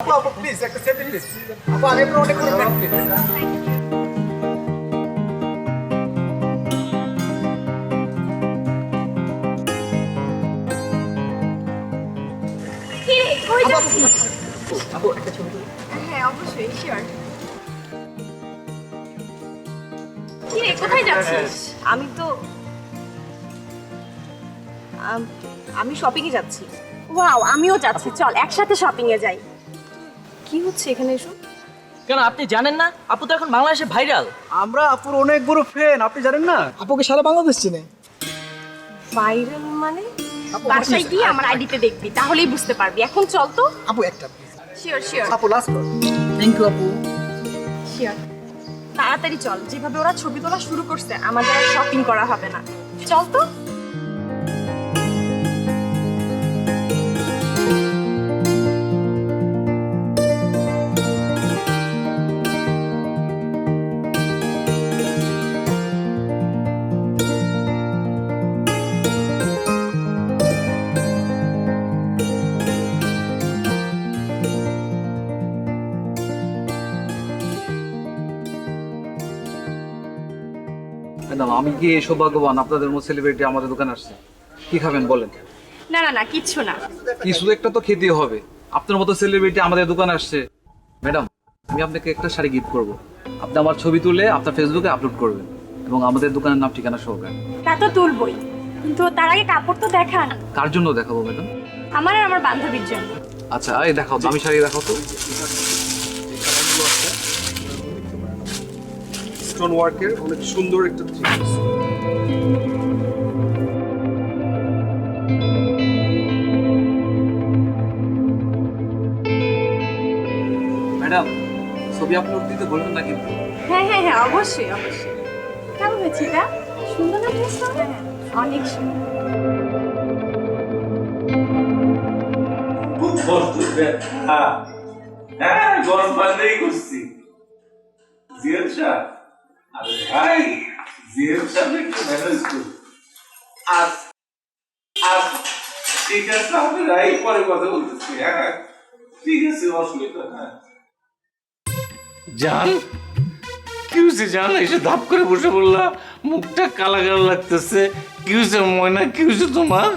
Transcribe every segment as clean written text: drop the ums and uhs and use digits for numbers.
আপু প্লিজ একটা selfie please. আপু আমি আপনার অনেক বড় ফ্যান প্লিজ। কি রে, কই যাচ্ছিস? আপু একটা ছবি তুলি। হ্যাঁ অবশ্যই, শিওর। কি রে, কোথায় যাচ্ছিস? আমি শপিং এ যাচ্ছি। ওয়াও, আমিও যাচ্ছি, চল একসাথে শপিং এ যাই। কি হচ্ছে এখানে এসব? কেন আপনি জানেন না আপু তো এখন বাংলাদেশে ভাইরাল। আমরা আপুর অনেক বড় ফ্যান, আপনি জানেন না? আপুকে সারা বাংলাদেশ চেনে। ভাইরাল মানে? বাসায় গিয়ে আমার আইডিতে দেখবি, তাহলেই বুঝতে পারবি। এখন চল তো। আপু একটা প্লিজ। শিওর শিওর আপু লাস্ট কর। থ্যাংক ইউ আপু। শিওর। তাড়াতাড়ি চল, যেভাবে ওরা ছবি তোলা শুরু করছে আমাদের আর শপিং করা হবে না। চল তো। ম্যাডাম আমি কি সৌভাগ্যবান আপনাদের মতো সেলিব্রিটি আমাদের দোকানে আসছে? কি খাবেন বলেন? না না না, কিচ্ছু না। কিছু একটা তো খেতেই হবে, আপনার মতো সেলিব্রিটি আমাদের দোকানে আসছে। ম্যাডাম আমি আপনাকে একটা শাড়ি গিফট করব, আপনি আমার ছবি তুলে আপনার ফেসবুকে আপলোড করবেন এবং আমাদের দোকানের নাম ঠিকানা সহকারে। তা তো তুলবই, কিন্তু তার আগে কাপড় তো দেখান। কার জন্য দেখাবো ম্যাডাম? আমার আর আমার বান্ধবীর জন্য। আচ্ছা এই দেখাও, দামি শাড়ি দেখাও তো। স্টোন ওয়ার্কের অনেক সুন্দর একটা থ্রি পিস। ম্যাডাম ছবি আপলোড দিতে বলবেন না কিন্তু। হ্যাঁ হ্যাঁ হ্যাঁ, অবশ্যই অবশ্যই। কেমন হয়েছে এটা? সুন্দর না ড্রেসটা? অনেক সুন্দর। খুব কষ্ট হ্যাঁ হ্যাঁ গস বান্ধাই করছি জিয়াদ শাহ। আরে ভাই জিয়াদ শাহ একটু ম্যানেজ করি। আজ আজ ঠিক আছে, আমরা এই পরে কথা বলতেছি। হ্যাঁ ঠিক আছে, অসুবিধা হ্যাঁ। জান কি হয়েছে জান, এসে ধাপ করে বসে বললা, মুখটা কালা কালা লাগতেছে। কি হয়েছে ময়না, কি হয়েছে তোমার?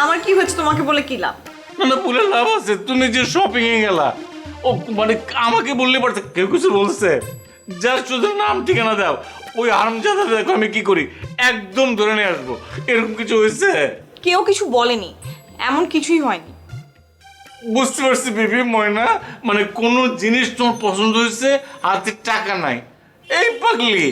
আমার কি হয়েছে তোমাকে বলে কি লাভ? না না বলে লাভ আছে, তুমি যে শপিং এ গেলা, ও মানে আমাকে বললে পারছে, কেউ কিছু বলছে? জাস্ট শুধু নাম ঠিকানা দাও, ওই হারামজাদা দেখো আমি কি করি, একদম ধরে নিয়ে আসবো। এরকম কিছু হয়েছে? কেউ কিছু বলেনি, এমন কিছুই হয়নি। বুঝতে পারছি বেবি ময়না, মানে কোনো জিনিস তোমার পছন্দ হয়েছে, হাতে টাকা নাই, এই পাগলি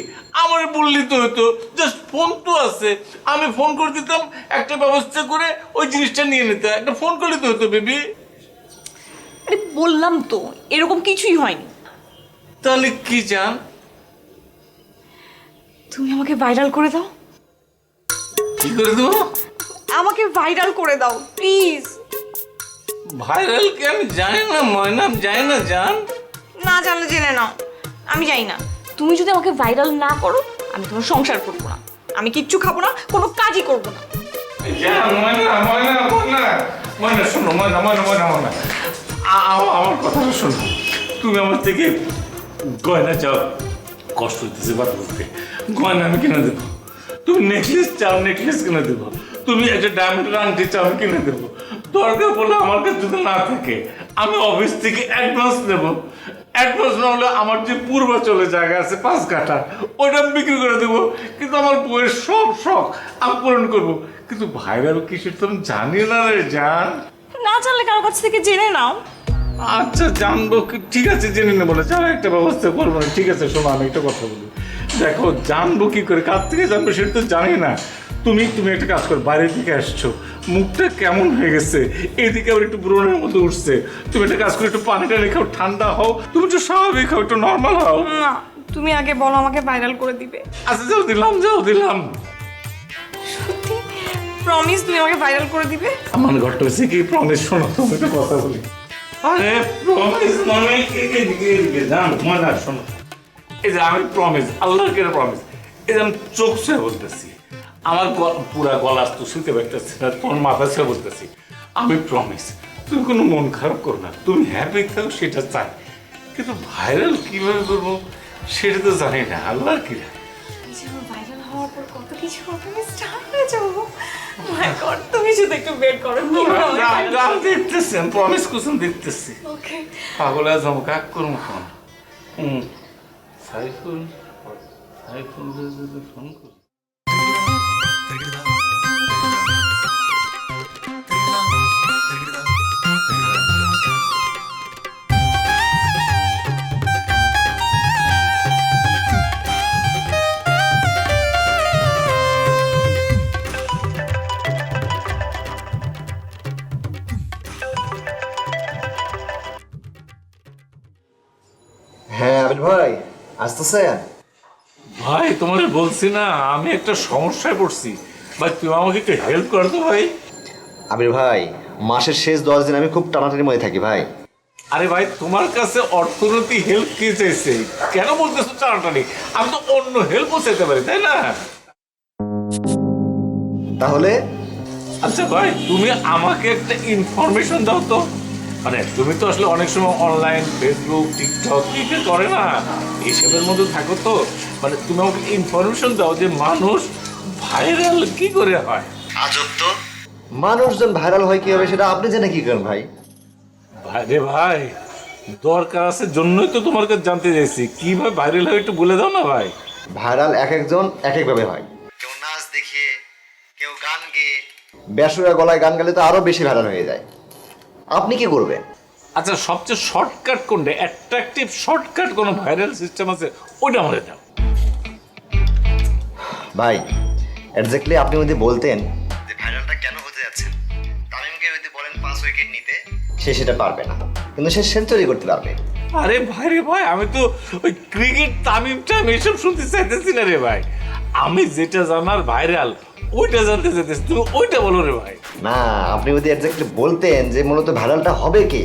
আমার বললি তো হতো। জাস্ট ফোন তো আছে, আমি ফোন করে দিতাম, একটা ব্যবস্থা করে ওই জিনিসটা নিয়ে নিতে। একটা ফোন করলে তো হতো বেবি। আরে বললাম তো এরকম কিছুই হয়নি। তাহলে কি চান? তুমি আমাকে ভাইরাল করে দাও। কি করে দেবো? আমাকে ভাইরাল করে দাও প্লিজ। ভাইরাল কি আমি জানি না ময়না, আমি জানি না জান। না জানলে জেনে নাও, আমি জানি না। তুমি যদি আমাকে ভাইরাল না করো আমি তোমার সংসার করবো না, আমি কিচ্ছু খাবো না, কোনো কাজই করবো না। জান ময়না ময়না ময়না ময়না শোনো, ময়না ময়না ময়না ময়না আমার কথাটা শোনো। তুমি আমার থেকে গয়না চাও, কষ্ট হইতেছে বাদ করতে, গয়না আমি কিনে দেবো। তুমি নেকলেস চাও, নেকলেস কিনে দেবো। তুমি একটা ডায়মন্ডের আংটি চাও, আমি কিনে দেবো। দরকার বলে আমার কাছে যদি না থাকে আমি অফিস থেকে অ্যাডভান্স নেবো। অ্যাডভান্স না হলে আমার যে পূর্বাচলে জায়গা আছে 5 কাঠা, ওইটা আমি বিক্রি করে দেবো। কিন্তু আমার বইয়ের সব শখ আমি পূরণ করবো। কিন্তু ভাইরাল কিসের তো আমি জানি না রে জান। না জানলে কারো কাছ থেকে জেনে নাও। আচ্ছা জানবো, ঠিক আছে জেনে নেবো না, চলো একটা ব্যবস্থা করবো না। ঠিক আছে শোনো, আমি একটা কথা বলি, দেখো জানবো কি করে, কার থেকে জানবো সেটা তো জানি না। তুমি তুমি একটা কাজ করো, বাইরে থেকে আসছো, মুখটা কেমন হয়ে গেছে, এইদিকে আবার একটু ব্রণের মতো উঠছে। তুমি একটা কাজ করো, একটু পানিটা রেখাও, ঠান্ডা হও, তুমি একটু স্বাভাবিক হও, একটু নর্মাল হও। না তুমি আগে বলো আমাকে ভাইরাল করে দিবে। আচ্ছা যাও দিলাম, যাও দিলাম। সত্যি প্রমিস তুমি আমাকে ভাইরাল করে দিবে? আমার ঘরটা হচ্ছে কি, প্রমিস শোনো, তুমি একটা কথা বলি। আরে প্রমিস মানে এদিকে এদিকে জান, মজা শোনো। এই যে আমি প্রমিস, আল্লাহর কেন প্রমিস, এই যে আমি চোখ ছুঁয়ে বলতেছি, আমার পুরা গলা তো শুনতে পারতেছি না, তোমার মাথা ছুঁয়ে বলতেছি, আমি প্রমিস তুমি কোনো মন খারাপ করো না, তুমি হ্যাপি থাকো সেটা চাই, কিন্তু ভাইরাল কিভাবে করবো সেটা তো জানি না, আল্লাহ কি জানে। ভাইরাল হওয়ার পর কত কিছু হবে, আমি স্টার হয়ে যাবো। মাই গড, তুমি শুধু একটু বের করো কিভাবে আমি viral হবো। দেখতেছি, আমি প্রমিস করছেন দেখতেছি। ওকে পাগল আজম কাক করুন ফোন। সাইফুল সাইফুল যদি ফোন করি। হ্যাঁ আবির ভাই আসতেছেন? ভাই তোমারে বলছি না আমি একটা সমস্যায় পড়ছি ভাই, তুমি আমাকে একটু হেল্প করো তো ভাই। আবির ভাই মাসের শেষ 10 দিন আমি খুব টানাটানির মধ্যে থাকি ভাই। আরে ভাই তোমার কাছে অর্থনৈতিক হেল্প কে চাইছে, কেন বলতেছো টানাটানি? আমি তো অন্য হেল্পও চাইতে পারি, তাই না? তাহলে আচ্ছা ভাই তুমি আমাকে একটা ইনফরমেশন দাও তো, মানে তুমি তো আসলে অনেক সময় অনলাইন ফেসবুক টিকটক কি করে না এইসবের মধ্যে থাকো, তো মানে তুমি আমাকে ইনফরমেশন দাও যে মানুষ ভাইরাল কি করে হয়। আজব তো, মানুষজন ভাইরাল হয় কি হবে সেটা আপনি জেনে কি করেন ভাই? ভাই রে ভাই, দরকার আছে জন্যই তো তোমার কাছে জানতে চাইছি কিভাবে ভাইরাল হয়, একটু বলে দাও না ভাই। ভাইরাল এক একজন এক একভাবে হয়, কেউ নাচ দেখিয়ে, কেউ গান গেয়ে, বেসুরা গলায় গান গালে তো আরো বেশি ভাইরাল হয়ে যায়। আপনি কি করবেন? আচ্ছা সবচেয়ে শর্টকাট কোনটা, অ্যাট্রাকটিভ শর্টকাট কোনো ভাইরাল সিস্টেম আছে ওইটা আমাদের দাও। ভাই এক্স্যাক্টলি আপনি যদি বলতেন যে ভাইরালটা কেন হতে যাচ্ছে, তামিমকে যদি বলেন 5 উইকেট নিতে, সে সেটা পারবে না, কিন্তু সে সেঞ্চুরি করতে পারবে। আরে ভাই রে ভাই, আমি তো ওই ক্রিকেট তামিম টাইম এসব শুনতে চাইতেছি না রে ভাই, আমি যেটা জানার ভাইরাল ওইটা জানতে চাইতেছি, তুমি ওইটা বলো রে ভাই। না, আপনি যদি এক্স্যাক্টলি বলতেন যে মূলত ভাইরালটা হবে কি।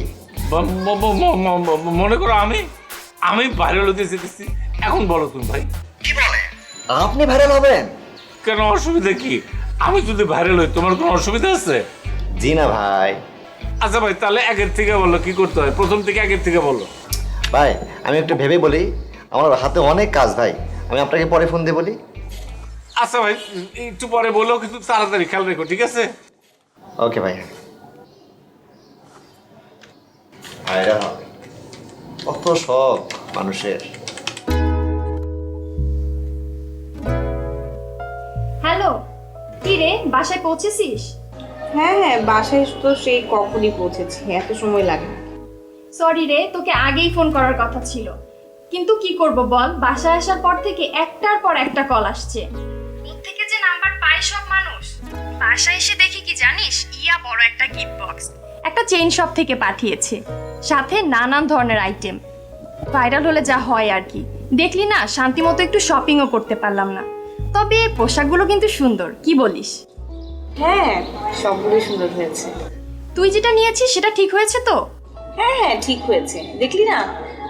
মনে করো আমি ভাইরাল হতে চাইতেছি, এখন বলো তুমি ভাই। কি বলে আপনি ভাইরাল হবেন? কেন অসুবিধা কি? আমি যদি ভাইরাল হই তোমার কোনো অসুবিধা আছে? জি না ভাই। আচ্ছা ভাই তাহলে আগের থেকে বলো কি করতে হয়, প্রথম থেকে আগের থেকে বলো। ভাই আমি একটু ভেবে বলি, আমার হাতে অনেক কাজ ভাই, আমি আপনাকে পরে ফোন দিয়ে বলি। আচ্ছা ভাই একটু পরে বলো, কিন্তু তাড়াতাড়ি খেয়াল রেখো, ঠিক আছে? ওকে ভাই। ভাইরাল হবে, কত শখ মানুষের। হ্যালো, কি রে, বাসায় পৌঁছেছিস? হ্যাঁ হ্যাঁ, বাসায় তো সেই কখনই পৌঁছেছি, এত সময় লাগে না। সরি রে, তোকে আগেই ফোন করার কথা ছিল, কিন্তু কি করব বল, বাসায় আসার পর থেকে একটার পর একটা কল আসছে। থেকে যে নাম্বার পায় সব মানুষ, বাসায় এসে দেখি কি জানিস, ইয়া বড় একটা গিফট বক্স একটা চেইন শপ থেকে পাঠিয়েছে, সাথে নানান ধরনের আইটেম। ভাইরাল হলে যা হয় আর কি, দেখলি না, শান্তিমতো একটু শপিংও করতে পারলাম না। তবে পোশাকগুলো কিন্তু সুন্দর, কি বলিস? হ্যাঁ, সবগুলোই সুন্দর হয়েছে। তুই যেটা নিয়েছিস সেটা ঠিক হয়েছে তো? হ্যাঁ হ্যাঁ, ঠিক হয়েছে, দেখলি না,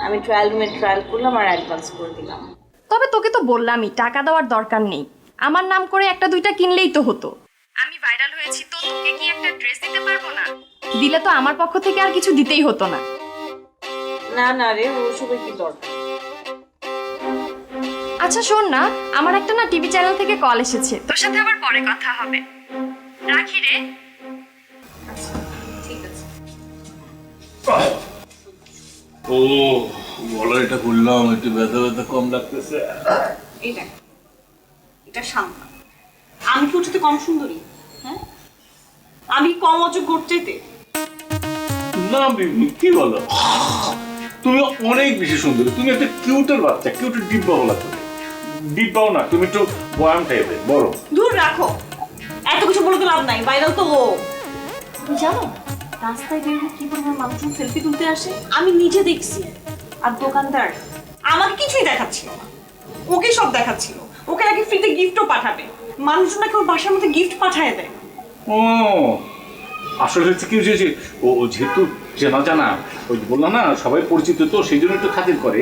আমি ট্রায়াল রুমে ট্রায়াল করলাম আর অ্যাডভান্স করে দিলাম। তবে তোকে তো বললামই, টাকা দেওয়ার দরকার নেই, আমার নাম করে একটা দুইটা কিনলেই তো হতো। আমি ভাইরাল হয়েছি তো তোকে কি একটা ড্রেস দিতে পারবো না? দিলে তো আমার পক্ষ থেকে আর কিছু দিতেই হতো না। না না রে, ওসবের কি দরকার। আচ্ছা শোন না, আমার একটা না টিভি চ্যানেল থেকে কল এসেছে, তোর সাথে আবার পরে কথা হবে, রাখি রে। আচ্ছা ঠিক আছে। ও বলো, এটা করলাম একটু ব্যথা ব্যথা কম লাগতেছে। এই দেখ, এটা শান্ত। আমি কি ওটাতে কম সুন্দরী? হ্যাঁ, আমি কম অযোগ্য চাইতে? না বিবি, কি বলো, তুমি অনেক বেশি সুন্দর, তুমি একটা কিউটের বাচ্চা, কিউটের ডিব্বা বলা, তুমি ডিব্বাও না, তুমি একটু বয়াম টাইপের বড়। দূর রাখো, এত কিছু বলে তো লাভ নাই, ভাইরাল তো হো। তুমি জানো রাস্তায় বের হলে কি পরিমাণ মানুষজন সেলফি তুলতে আসে, আমি নিজে দেখছি। আর দোকানদার আমাকে কিছুই দেখাচ্ছিল না, ওকে সব দেখাচ্ছিল। ওকে নাকি ফ্রিতে গিফটও পাঠাবে, মানুষজন নাকি ওর বাসার মধ্যে গিফট পাঠায় দেয়। ও আসলে হচ্ছে কি হয়েছে, ও যেহেতু চেনা জানা, ওই বললাম না সবাই পরিচিত, তো সেই জন্য একটু খাতির করে,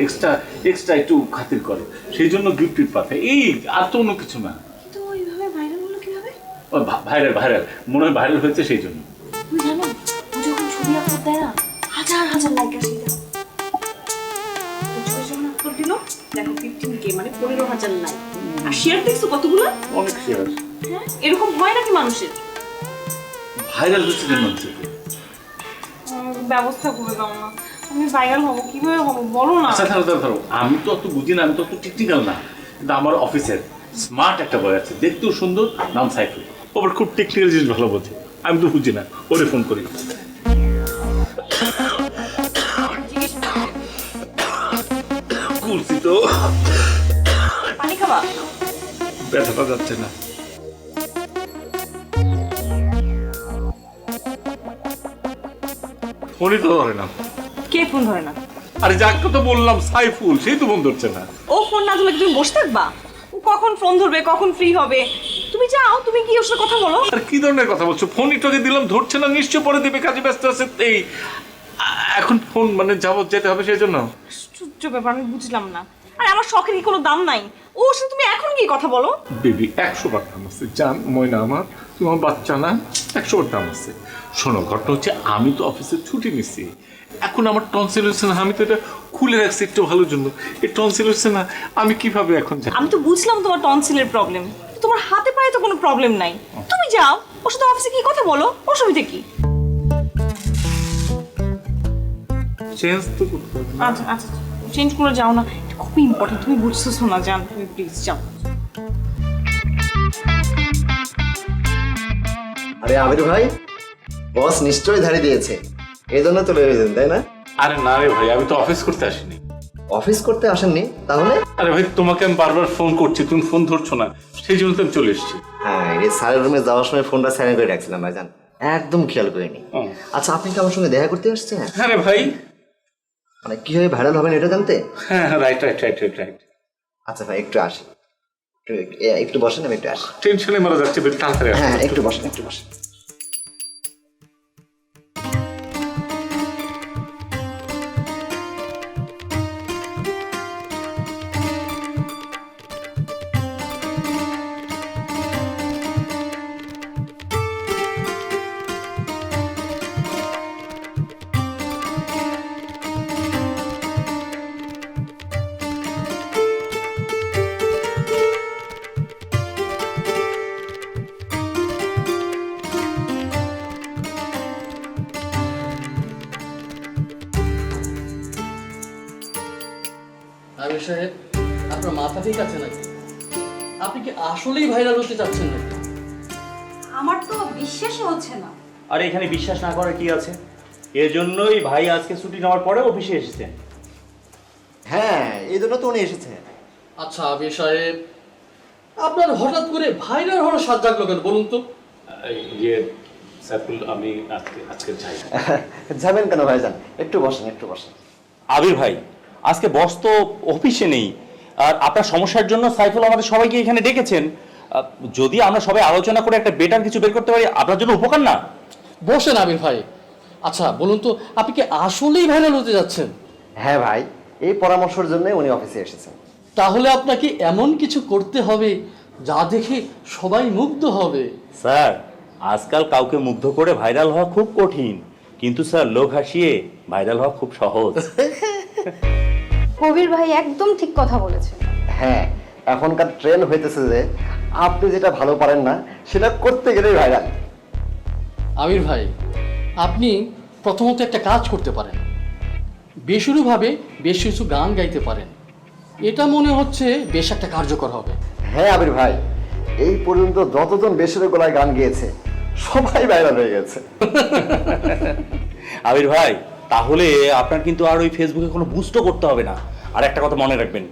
এক্সট্রা একটু খাতির করে, সেই জন্য গিফট পাঠায়, এই আর তো অন্য কিছু না। তো ওইভাবে ভাইরাল হলো কিভাবে? ভাইরাল মনে হয় ভাইরাল হয়েছে সেই জন্য। তুমি জানো ও যখন ছোট ছবি আপলোড দেয় না, হাজার হাজার লাইক আসে এটা। ছবি যখন আপলোড দিল, দেখো 15K মানে 15,000 লাইক। আর শেয়ার দেখছো কতগুলো? অনেক শেয়ার। হ্যাঁ, এরকম হয় নাকি মানুষের? ভাইরাল হচ্ছে কেন হচ্ছে? ব্যবস্থা করে দাও না, আমি ভাইরাল হবো, কিভাবে হবো বলো না। আচ্ছা ধরো আমি তো অত বুঝি না, আমি তো অত টেকনিক্যাল না, কিন্তু আমার অফিসের স্মার্ট একটা বয় আছে, দেখতেও সুন্দর, নাম সাইফুল। ওর খুব টেকনিক্যাল জিনিস ভালো বোঝে, আমি তো বুঝি না, ওরে ফোন করি। করছি তো, পানি খাবা? ব্যথাটা যাচ্ছে না। ফোনই তো ধরে না। কে ফোন ধরে না? আরে যাকে তো বললাম সাইফুল, সেই তো ফোন ধরছে না। ও ফোন না ধরলে কি তুমি বসে থাকবা? ও কখন ফোন ধরবে, কখন ফ্রি হবে? তুমি যাও, তুমি কি ওর সাথে কথা বলো। আর কি ধরনের কথা বলছো? ফোন একটু দিলাম, ধরছে না, নিশ্চয় পরে দিবে, কাজে ব্যস্ত আছে। এই এখন ফোন মানে যাবত যেতে হবে সেই জন্য। আশ্চর্য ব্যাপার, আমি বুঝলাম না। আরে আমার শখের কি কোনো দাম নাই? ওর সাথে তুমি এখন কি কথা বলো? বেবি 100 বার দাম আছে, জান ময়না আমার, তুমি আমার বাচ্চা না, 100 বার দাম আছে। শোনো, ঘটনা হচ্ছে আমি তো অফিসে ছুটি নিছি, এখন আমার টনসিল হচ্ছে না, আমি তো এটা খুলে রাখছি একটু ভালোর জন্য। এই টনসিল হচ্ছে না, আমি কিভাবে এখন যাই? আমি তো বুঝলাম তোমার টনসিলের প্রবলেম, তোমার হাতে পায়ে তো কোনো প্রবলেম নাই। তুমি যাও, ওর সাথে অফিসে কি কথা বলো, অসুবিধা কি? চেঞ্জ তো করতে হবে। আচ্ছা আচ্ছা, চেঞ্জ করে যাও না, এটা খুব ইম্পর্টেন্ট, তুমি বুঝতেছো না জান, তুমি প্লিজ যাও। আরে আবির ভাই, বস নিশ্চয়ই ধারে দিয়েছে, এই জন্য চলে এসেছেন তাই না? আরে না রে ভাই, আমি তো অফিস করতে আসিনি। অফিস করতে আসেননি তাহলে? আরে ভাই, তোমাকে আমি বারবার ফোন করছি, তুমি ফোন ধরছো না, সেই জন্য তো আমি চলে এসেছি। হ্যাঁ, এই স্যারের রুমে যাওয়ার সময় ফোনটা সাইলেন্ট করে রাখছিলাম ভাইজান, একদম খেয়াল করিনি। আচ্ছা, আপনি কি আমার সঙ্গে দেখা করতে আসছেন? হ্যাঁ রে ভাই। মানে কিভাবে ভাইরাল হবেন এটা জানতে? হ্যাঁ, right right right right right. আচ্ছা ভাই, একটু আসি, একটু বসেন, আমি একটু আসি। টেনশনে মারা যাচ্ছে, বেশ তাড়াতাড়ি আসো। হ্যাঁ, একটু বসেন, একটু বসেন। আমির সাহেব, আপনার মাথা ঠিক আছে নাকি? আপনি কি আসলেই ভাইরাল হতে চাচ্ছেন নাকি? আমার তো বিশ্বাসই হচ্ছে না। আর এখানে বিশ্বাস না করার কি আছে? এর জন্যই ভাই আজকে ছুটি নেওয়ার পরে অফিসে এসেছেন। হ্যাঁ, এই জন্য তো উনি এসেছে। আচ্ছা আমির সাহেব, আপনার হঠাৎ করে ভাইরাল হওয়ার স্বাদ জাগলো কেন বলুন তো? ইয়ে সাইফুল, আমি আজকে যাই। যাবেন কেন ভাইজান? একটু বসেন, একটু বসেন। আবির ভাই, আজকে বস তো অফিসে নেই, আর আপনার সমস্যার জন্য সাইফুল আমাদের সবাইকে এখানে ডেকেছেন। যদি আমরা সবাই আলোচনা করে একটা বেটার কিছু বের করতে পারি, আপনার জন্য উপকার না? বসেন আমির ভাই। আচ্ছা বলুন তো, আপনি কি আসলেই ভাইরাল হতে যাচ্ছেন? হ্যাঁ ভাই, এই পরামর্শের জন্য উনি অফিসে এসেছেন। তাহলে আপনাকে এমন কিছু করতে হবে যা দেখে সবাই মুগ্ধ হবে। স্যার, আজকাল কাউকে মুগ্ধ করে ভাইরাল হওয়া খুব কঠিন, কিন্তু স্যার লোক হাসিয়ে ভাইরাল হওয়া খুব সহজ। কবির ভাই একদম ঠিক কথা বলেছেন। হ্যাঁ, এখনকার ট্রেন্ড হইতেছে যে আপনি যেটা ভালো পারেন না সেটা করতে গেলেই ভাইরাল। আমির ভাই, আপনি প্রথমত একটা কাজ করতে পারেন, বেসুরোভাবে বেশ কিছু গান গাইতে পারেন। এটা মনে হচ্ছে বেশ একটা কার্যকর হবে। হ্যাঁ আবির ভাই, এই পর্যন্ত যতজন বেসুরে গলায় গান গেয়েছে সবাই ভাইরাল হয়ে গেছে। আবির ভাই, তাহলে আপনার কিন্তু আর ওই ফেসবুকে কোনো বুস্টও করতে হবে না। আর একটা কথা মনে রাখবেন,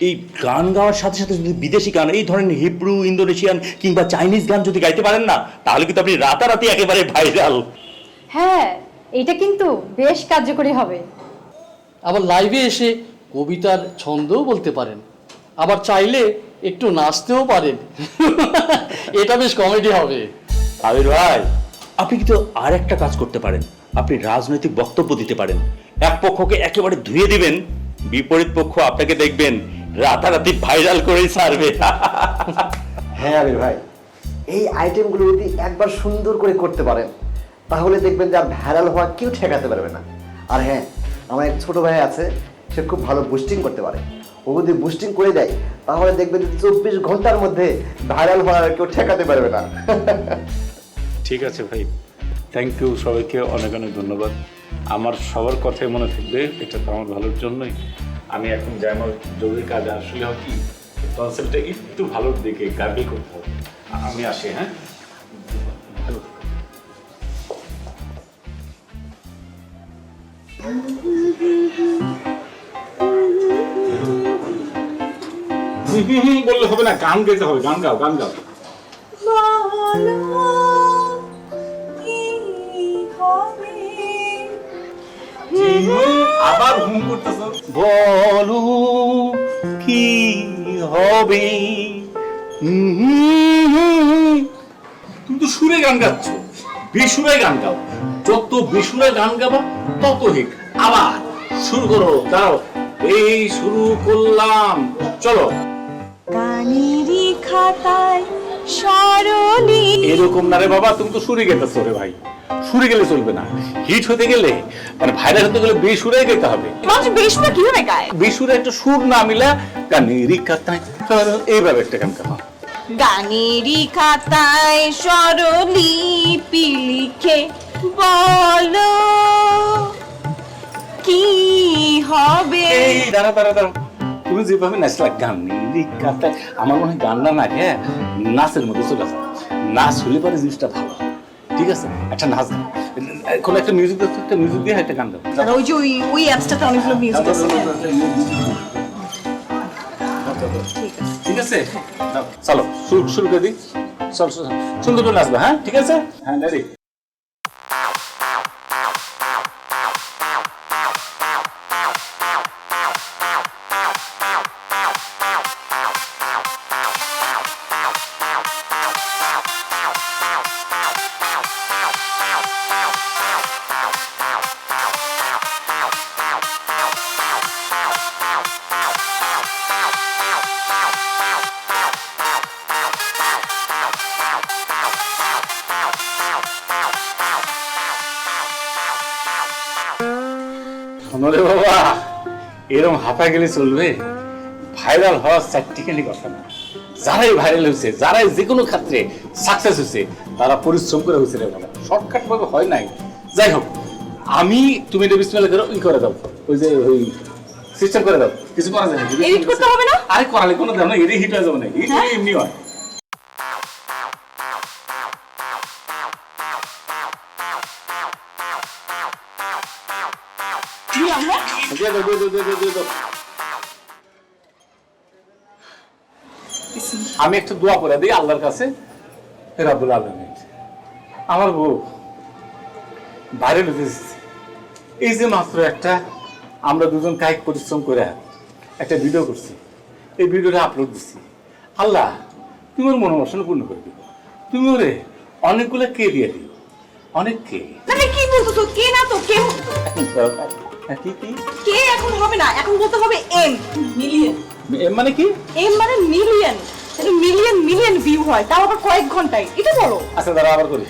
এই গান গাওয়ার সাথে সাথে যদি বিদেশি গান, এই ধরনের হিব্রু, ইন্দোনেশিয়ান কিংবা চাইনিজ গান যদি গাইতে পারেন না, তাহলে কিন্তু আপনি রাতারাতি একেবারে ভাইরাল। হ্যাঁ, এটা কিন্তু বেশ কার্যকরী হবে। আবার লাইভে এসে কবিতার ছন্দও বলতে পারেন, আবার চাইলে একটু নাচতেও পারেন। এটা বেশ কমেডি হবে। আবির ভাই, আপনি কিন্তু আর একটা কাজ করতে পারেন, আপনি রাজনৈতিক বক্তব্য দিতে পারেন। এক পক্ষকে একেবারে ধুয়ে দিবেন, বিপরীত পক্ষ আপনাকে দেখবেন রাতারাতি ভাইরাল করেই ছাড়বে। হ্যাঁ আবির ভাই, এই আইটেমগুলো যদি একবার সুন্দর করে করতে পারেন তাহলে দেখবেন যে আর ভাইরাল হওয়া কেউ ঠেকাতে পারবে না। আর হ্যাঁ, আমার এক ছোট ভাই আছে, সে খুব ভালো বুস্টিং করতে পারে। ও যদি বুস্টিং করে দেয় তাহলে দেখবেন যে 24 ঘন্টার মধ্যে ভাইরাল হওয়া আর কেউ ঠেকাতে পারবে না। ঠিক আছে ভাই, থ্যাংক ইউ, সবাইকে অনেক অনেক ধন্যবাদ। আমার সবার কথাই মনে থাকবে, এটা তো আমার ভালোর জন্যই। আমি এখন যাই, আমার জরুরি কাজ। আসলে হয় কি, কনসেপ্টটা একটু ভালোর দিকে গার্গল করতে হবে। আমি আসি, হ্যাঁ। বললে হবে না, গান গাইতে হবে। গান গাও, গান গাও। আবার হুম করতেছ। বলো কি হবে। তুমি তো সুরে গান গাচ্ছ, বেসুরে গান গাও। যত বেসুরে গান গাবা তত হিট। আবার শুরু করো, দাও। এই শুরু করলাম, চলো। গানেরই খাতায় স্মরণী। এরকম না রে বাবা, তুমি তো সুরে গেতেছো রে ভাই। সুরে গেলে চলবে না, হিট হতে গেলে, মানে ভাইরাল হতে গেলে বেসুরে গাইতে হবে। মানুষ বেসুরা কিভাবে গায়? বেসুরে একটা সুর না মিলা গানেরই খাতায় এইভাবে একটা গান গাও। গানেরই খাতায় স্বরলিপি লিখে বলো কি হবে। এই দাঁড়া দাঁড়া দাঁড়া, তুমি যেভাবে নাচলা গানেরই খাতায়, আমার মনে হয় গান না না, হ্যাঁ নাচের মধ্যে চলে আসা। নাচ হলে পরে জিনিসটা ভালো। ঠিক আছে, একটা নাচ গান, কোনো একটা মিউজিক দাও, একটা মিউজিক দিয়ে একটা গান দাও। আর ওই যে ওই অ্যাপসটাতে অনেকগুলো মিউজিক আছে। ঠিক আছে, দাও, চলো শুরু শুরু করে দিই। চল চল, সুন্দর করে নাচবে, হ্যাঁ ঠিক আছে, হ্যাঁ রেডি। শোনো রে বাবা, এরকম হাঁপা গেলে চলবে? ভাইরাল হওয়া চারটিখানি কথা না। যারাই ভাইরাল হয়েছে, যারাই যে কোনো ক্ষেত্রে সাকসেস হয়েছে, তারা পরিশ্রম করে হয়েছে রে বাবা, শর্টকাট ভাবে হয় নাই। যাই হোক, তুমি এটা বিসমিল্লাহ করে করে দাও, ওই যে ওই সিস্টেম করে দাও, কিছু করা যায় না। এডিট করতে হবে না? আরে করালে কোনো দাম না, এটাই হিট হয়ে যাবে না, হিট এমনি হয়। আমি একটু দোয়া করে দিই আল্লাহর কাছে, রাব্বুল আলামিন, আমার বউ বাইরে ঢুকেছে। এই যে মাত্র একটা আমরা দুজন কায়িক পরিশ্রম করে একটা ভিডিও করছি, এই ভিডিওটা আপলোড দিচ্ছি। আল্লাহ তুমি ওর মনোবাসনা পূর্ণ করে দিও, তুমি ওরে অনেকগুলো কে দিয়ে দিও, অনেক কে। মানে কি বলছো? কে না তো কে? কি কি কে এখন হবে না, এখন বলতে হবে এম, মিলিয়ন। এম মানে কি? এম মানে মিলিয়ন, এটা মিলিয়ন মিলিয়ন ভিউ হয়, তাও আবার কয়েক ঘন্টায়। এটা বলো। আচ্ছা দাঁড়া, আবার করি।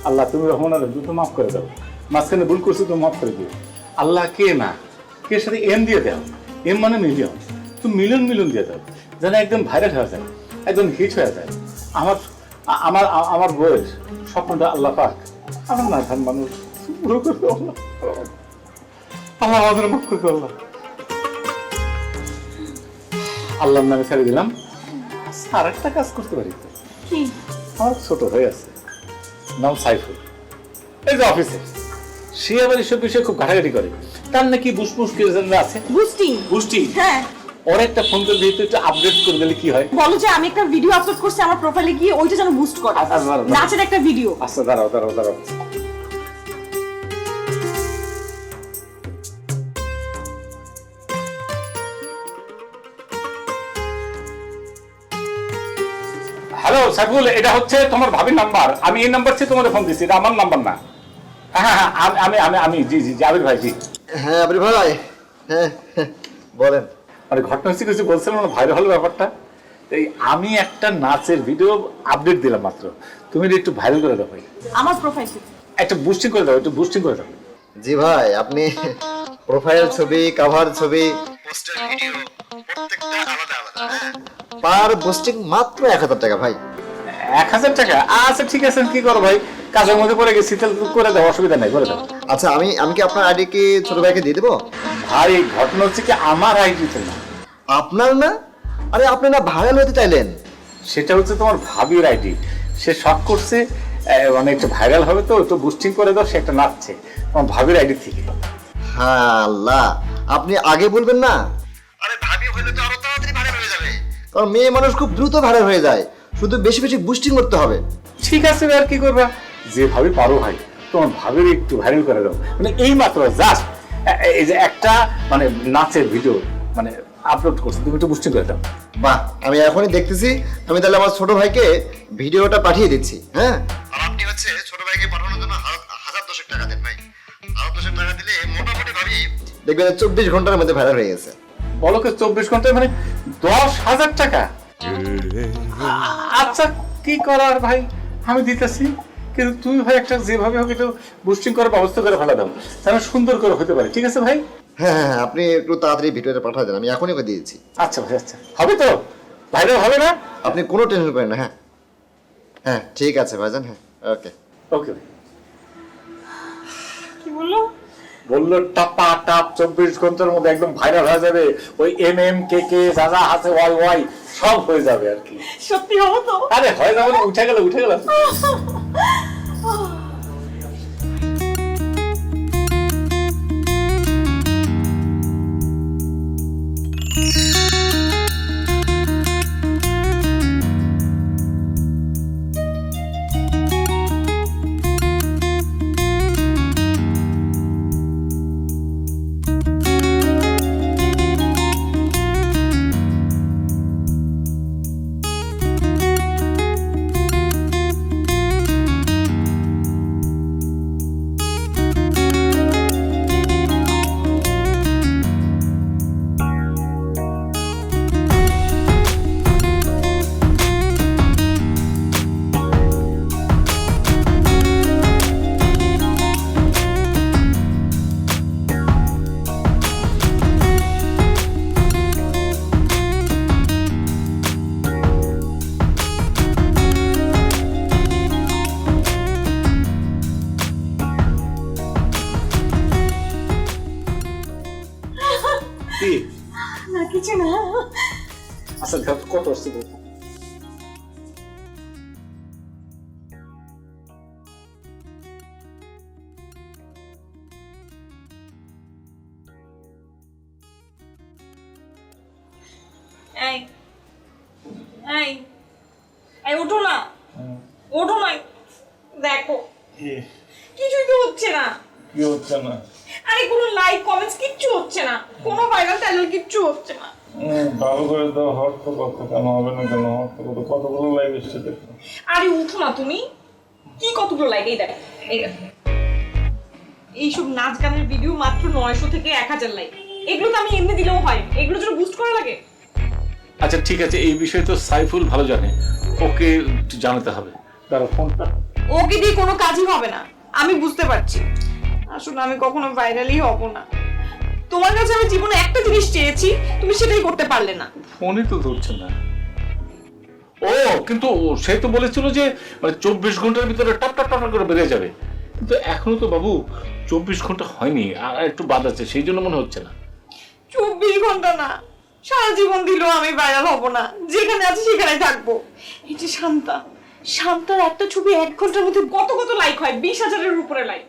আল্লাহ তুমি রহমান দ্রুত মাফ করে দাও, মাঝখানে ভুল করছো তুমি মাফ করে দিও। আল্লাহ কে না, কে সাথে এম দিয়ে দাও, এম মানে মিলিয়ন, তুমি মিলিয়ন মিলিয়ন দিয়ে দাও, যেন একদম ভাইরাল হয়ে যায়, একদম হিট হয়ে যায়। আমার আমার আমার বউয়ের স্বপ্নটা আল্লাহ পাক, আমার না ধান মানুষ পুরো করে দাও আল্লাহ। আল্লাহ আমাদের মাফ করে দাও আল্লাহ। আল্লাহর নামে ছেড়ে দিলাম। আর একটা কাজ করতে পারি তো, কি? আমার ছোট হয়ে আছে, নাম সাইফুল, এই যে অফিসে, সে আবার এসব বিষয়ে খুব ঘাটাঘাটি করে। তার নাকি বুসবুস কি আছে, বুস্টিং। বুস্টিং, হ্যাঁ। ওর একটা ফোন করে দিয়ে একটু আপডেট করে দিলে কি হয়? বলো যে আমি একটা ভিডিও আপলোড করছি আমার প্রোফাইলে গিয়ে, ওইটা যেন বুস্ট করে, নাচের একটা ভিডিও। আচ্ছা দাঁড়াও দাঁড়াও দাঁড়াও। হ্যালো সাইফুল, এটা হচ্ছে তোমার ভাবির নাম্বার। আমি এই নাম্বার থেকে তোমাদের ফোন দিচ্ছি, এটা আমার নাম্বার না। হ্যাঁ হ্যাঁ, আমি আমি আমি জি জি জি আবির ভাই, জি। হ্যাঁ আবির ভাই, হ্যাঁ বলেন। মানে ঘটনা হচ্ছে কিছু বলছিলাম না, ভাইরাল হলো ব্যাপারটা। এই আমি একটা নাচের ভিডিও আপডেট দিলাম মাত্র, তুমি এটা একটু ভাইরাল করে দাও ভাই, আমার প্রোফাইল একটা বুস্টিং করে দাও, একটু বুস্টিং করে দাও। জি ভাই, আপনি প্রোফাইল ছবি, কভার ছবি, পোস্টার, ভিডিও প্রত্যেকটা আলাদা আলাদা। পার পোস্টিং মাত্র 1000 টাকা ভাই। 1000 টাকা? আচ্ছা ঠিক আছে, কি করো ভাই, কাজের মধ্যে পড়ে গেছি, তাহলে করে দাও, অসুবিধা নাই, করে দাও। আচ্ছা, আমি কি আপনার আইডি কি ছোট ভাইকে দিয়ে দেবো? ভাই ঘটনা হচ্ছে কি, আমার আইডিতে না। আপনার না? আরে আপনি না ভাইরাল হতে চাইলেন? সেটা হচ্ছে তোমার ভাবির আইডি, সে শখ করছে মানে একটু ভাইরাল হবে, তো একটু বুস্টিং করে দাও, সে একটা নাচছে তোমার ভাবির আইডি থেকে। হ্যাঁ আল্লাহ, আপনি আগে বলবেন না? আরে ভাবি হলে তো আরো তাড়াতাড়ি ভাইরাল হয়ে যাবে, কারণ মেয়ে মানুষ খুব দ্রুত ভাইরাল হয়ে যায়, শুধু বেশি বেশি বুস্টিং করতে হবে। ঠিক আছে আর কি করবা, যে ভাবি পারো ভাই, তোমার ভাবির একটু ভাইরাল করে দাও, মানে এই মাত্র জাস্ট এই যে একটা মানে নাচের ভিডিও মানে আপলোড করছে, তুমি একটু বুস্টিং করে দাও। বাহ, আমি এখনই দেখতেছি, আমি তাহলে আমার ছোট ভাইকে ভিডিওটা পাঠিয়ে দিচ্ছি। হ্যাঁ, আর আপনি হচ্ছে ছোট ভাইকে পাঠানোর জন্য 1000 টাকা দেন ভাই। 1000 টাকা দিলে মোটামুটি ভাবি দেখবেন 24 ঘন্টার মধ্যে ভাইরাল হয়ে গেছে। বলো কি 24 ঘন্টায় মানে 10,000 টাকা? আচ্ছা কি করার ভাই, আমি দিতেছি, কিন্তু তুমি ভাই একটা যেভাবে হোক একটু বুস্টিং করার ব্যবস্থা করে ফেলা দাও, যেন সুন্দর করে হতে পারে। ঠিক আছে ভাই? হ্যাঁ হ্যাঁ, আপনি একটু তাড়াতাড়ি ভিডিওটা পাঠিয়ে দেন, আমি এখনই করে দিয়েছি। আচ্ছা ভাই, আচ্ছা হবে তো, ভাইরাল হবে না? আপনি কোনো টেনশন করেন না। হ্যাঁ হ্যাঁ, ঠিক আছে ভাইজান। হ্যাঁ, ওকে ওকে ভাই। কি বললো? বললো টাপা টাপ 24 ঘন্টার মধ্যে একদম ভাইরাল হয়ে যাবে, ওই MMKK যা যা আছে ওয়াই সব হয়ে যাবে আর কি। সত্যি হবো তো? আরে হয়ে যাবে না, উঠে গেল উঠে গেল। না কিছু না। আচ্ছা কত আসছে? এই এই এই ওঠো না, ওঠো না, দেখো কিছুই তো হচ্ছে না। কি হচ্ছে না? আরে কোনো লাইক কমেন্টস কিচ্ছু হচ্ছে না, কোনো ভাইরাল টাইরাল কিচ্ছু হচ্ছে না। ভালো করে তো হট তো কত কেন হবে না, কেন হট তো কত, কতগুলো লাইভ এসছে দেখো। আরে উঠো না তুমি, কি কতগুলো লাইক? এই দেখো, এই দেখো, এইসব নাচ গানের ভিডিও মাত্র 900 থেকে 1000 লাইক। এগুলো তো আমি এমনি দিলেও হয়, এগুলো জন্য বুস্ট করা লাগে। আচ্ছা ঠিক আছে, এই বিষয়ে তো সাইফুল ভালো জানে, ওকে একটু জানাতে হবে। দাঁড়াও ফোনটা। ওকে দিয়ে কোনো কাজই হবে না, আমি বুঝতে পারছি। আসলে আমি কখনো ভাইরালই হব না। তোমার কাছে আমি জীবনে একটা জিনিস চেয়েছি, তুমি সেটাই করতে পারলে না। ফোনই তো ধরছে না। ও কিন্তু সে তো বলেছিল যে মানে 24 ঘন্টার ভিতরে টপ টপ টপ করে বেড়ে যাবে, কিন্তু এখনো তো বাবু 24 ঘন্টা হয়নি, আর একটু বাদ আছে, সেই জন্য মনে হচ্ছে না। 24 ঘন্টা না, সারা জীবন দিলেও আমি ভাইরাল হব না, যেখানে আছি সেখানেই থাকবো। এই যে শান্তার একটা ছবি 1 ঘন্টার মধ্যে কত কত লাইক হয়, 20,000-এর উপরে লাইক।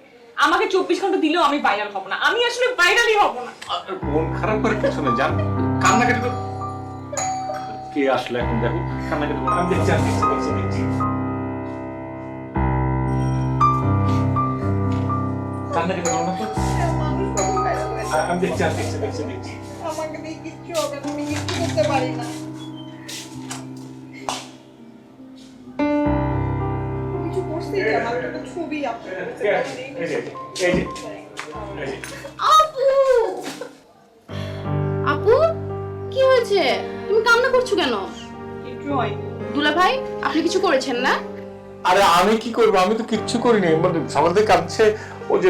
আমাকে 24 ঘন্টা দিলেও আমি ভাইরাল হব না, আমি আসলে ভাইরালই হব না। মন খারাপ করে কিছু না, জান কান্নাকাটি তো কে আসলে এখন দেখো, কান্নাকাটি আমি দেখছি আমি দেখছি কান্নাকাটি করো না তো, মানুষ কখন ভাইরাল হয়ে যায়? আমি দেখছি আমাকে দিয়ে কিচ্ছু হবে না, আমি কিচ্ছু করতে পারি না। কিছু করছি না, মাত্র একটা ছবি আপলোড করেছি। আপু আপু কি হয়েছে, তুমি কান্না করছো কেন? কি হয়। দুলা ভাই আপনি কিছু করেছেন না? আরে আমি কি করবো, আমি তো কিচ্ছু করিনি। মানে সকাল থেকে কাঁদছে ও যে,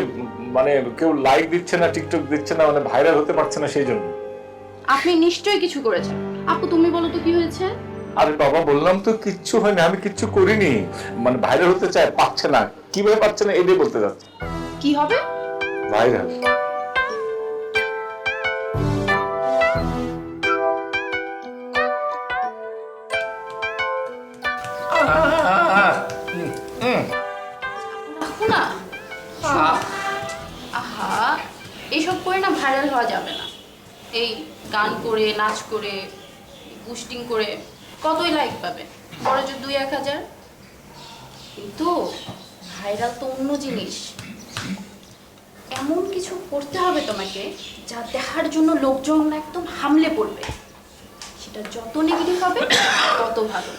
মানে কেউ লাইক দিচ্ছে না, টিকটক দিচ্ছে না, মানে ভাইরাল হতে পারছে না সেই জন্য। আপনি নিশ্চয়ই কিছু করেছেন। আপু তুমি বলো তো কি হয়েছে? আরে বাবা বললাম তো কিচ্ছু হয়নি, আমি কিচ্ছু করিনি। মানে ভাইরাল হতে চায়, পাচ্ছে না। কিভাবে পাচ্ছে না এটাই বলতে যাচ্ছে। কি হবে? ভাইরাল। রাখো না। আহা এইসব করে না ভাইরাল হওয়া যাবে না। এই গান করে, নাচ করে, বুস্টিং করে কতই লাইক পাবে, বড় যে 2-1000। কিন্তু ভাইরাল তো অন্য জিনিস। এমন কিছু করতে হবে তোমাকে যা দেখার জন্য লোকজন একদম হামলে পড়বে। সেটা যত নেগেটিভ হবে তত ভালো।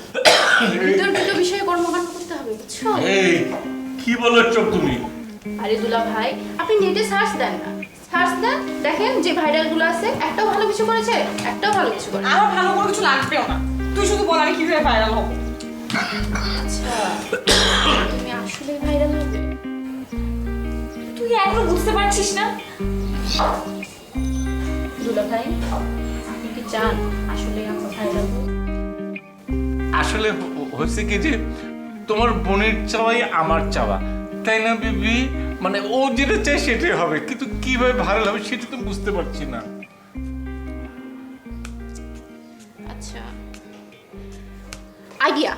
বিতর্কিত বিষয়ে কর্মকাণ্ড করতে হবে, বুঝছো? এই কি বলছো তুমি? আরে দুলা ভাই আপনি নেটে সার্চ দেন না, সার্চ দেন, দেখেন যে ভাইরাল গুলো আছে একটাও ভালো কিছু করেছে, একটাও ভালো কিছু করে। আমার ভালো করে কিছু লাগবেও না, তুই শুধু বল আমি কিভাবে ভাইরাল হব। আচ্ছা তুমি আসলে ভাইরাল হবে? তুই এখনো বুঝতে পারছিস না? দুলা ভাই আপনি কি চান আসলে আমরা ভাইরাল হব? আসলে হচ্ছে কি যে তোমার বোনের চাওয়াই আমার চাওয়া, তাই না বিবি? মানে ও যেটা চায় সেটাই হবে, কিন্তু কিভাবে ভাইরাল হবে সেটা তো বুঝতে পারছি না। আচ্ছা আইডিয়া।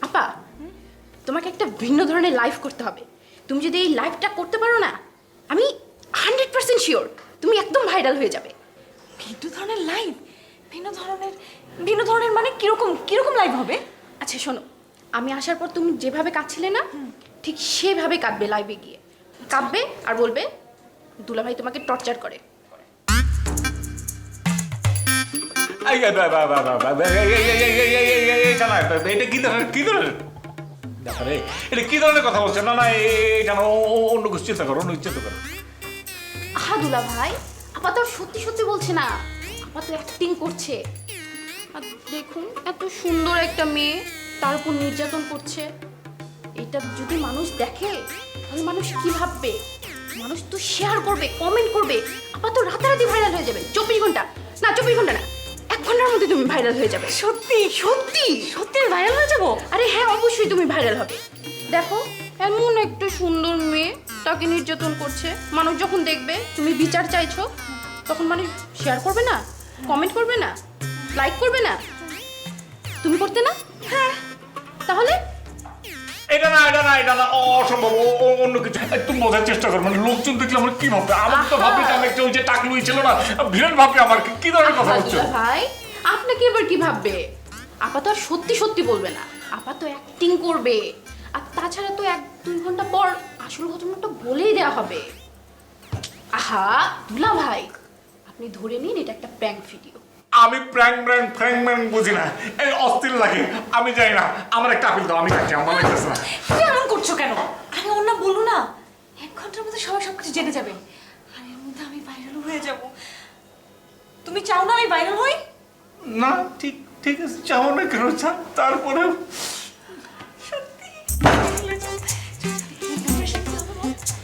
আপা তোমাকে একটা ভিন্ন ধরনের লাইভ করতে হবে। তুমি যদি এই লাইভটা করতে পারো না, আমি 100% শিওর তুমি একদম ভাইরাল হয়ে যাবে। ভিন্ন ধরনের লাইভ? ভিন্ন ধরনের মানে কিরকম কিরকম লাইভ হবে? আচ্ছা শোনো, আমি আসার পর তুমি যেভাবে কাঁদছিলে না, ঠিক সেভাবে কাঁদবে লাইভে গিয়ে। কাঁদবে আর বলবে দুলাভাই তোমাকে টর্চার করে। এটা কি ধরনের এটা কি ধরনের কথা বলছে? না না এটা অন্য কিছু চিন্তা করো, অন্য চিন্তা করো। আহা দুলাভাই আপা তো সত্যি সত্যি বলছে না, আপা তো অ্যাক্টিং করছে। আর দেখুন এত সুন্দর একটা মেয়ে তার উপর নির্যাতন করছে, এটা যদি মানুষ দেখে তাহলে মানুষ কি ভাববে? মানুষ তো শেয়ার করবে, কমেন্ট করবে, আপা তো রাতারাতি ভাইরাল হয়ে যাবে। 24 ঘন্টা না, 24 ঘন্টা না, 1 ঘন্টার মধ্যে তুমি ভাইরাল হয়ে যাবে। সত্যি সত্যি সত্যি ভাইরাল হয়ে যাবো? আরে হ্যাঁ অবশ্যই তুমি ভাইরাল হবে। দেখো এমন একটা সুন্দর মেয়ে তাকে নির্যাতন করছে, মানুষ যখন দেখবে তুমি বিচার চাইছো, তখন মানুষ শেয়ার করবে না, কমেন্ট করবে না, লাইক করবে না? তুমি করতে না? হ্যাঁ তাহলে এটা না এটা না এটা না, অসম্ভব, অন্য কিছু। তুমি বোঝার চেষ্টা করো, মানে লোকজন দেখলে আমার কি ভাববে? আমার তো ভাববে যে আমি একটা ওই যে টাকলুই ছিল না, ভিড় ভাববে আমার। কি ধরনের কথা বলছো? ভাই আপনাকে এবার কি ভাববে? আপা তো আর সত্যি সত্যি বলবে না, আপা তো অ্যাক্টিং করবে। আর তাছাড়া তো 1-2 ঘন্টা পর আসল ঘটনাটা বলেই দেওয়া হবে। আহা দুলা ভাই আপনি ধরে নিন এটা একটা প্র্যাঙ্ক ভিডিও। আমি ফ্র্যাঙ্ক বুঝি না, এই অস্থির লাগে, আমি যাই না। আমার একটা আপিল দাও, আমি কাছে আমার লাগতেছে না। তুমি এমন করছো কেন? আরে ওর না বললো না 1 ঘন্টার মধ্যে সবাই সবকিছু জেনে যাবে, আর এর মধ্যে আমি ভাইরাল হয়ে যাব। তুমি চাও না আমি ভাইরাল হই? না ঠিক ঠিক আছে, চাও না কেন? তারপরে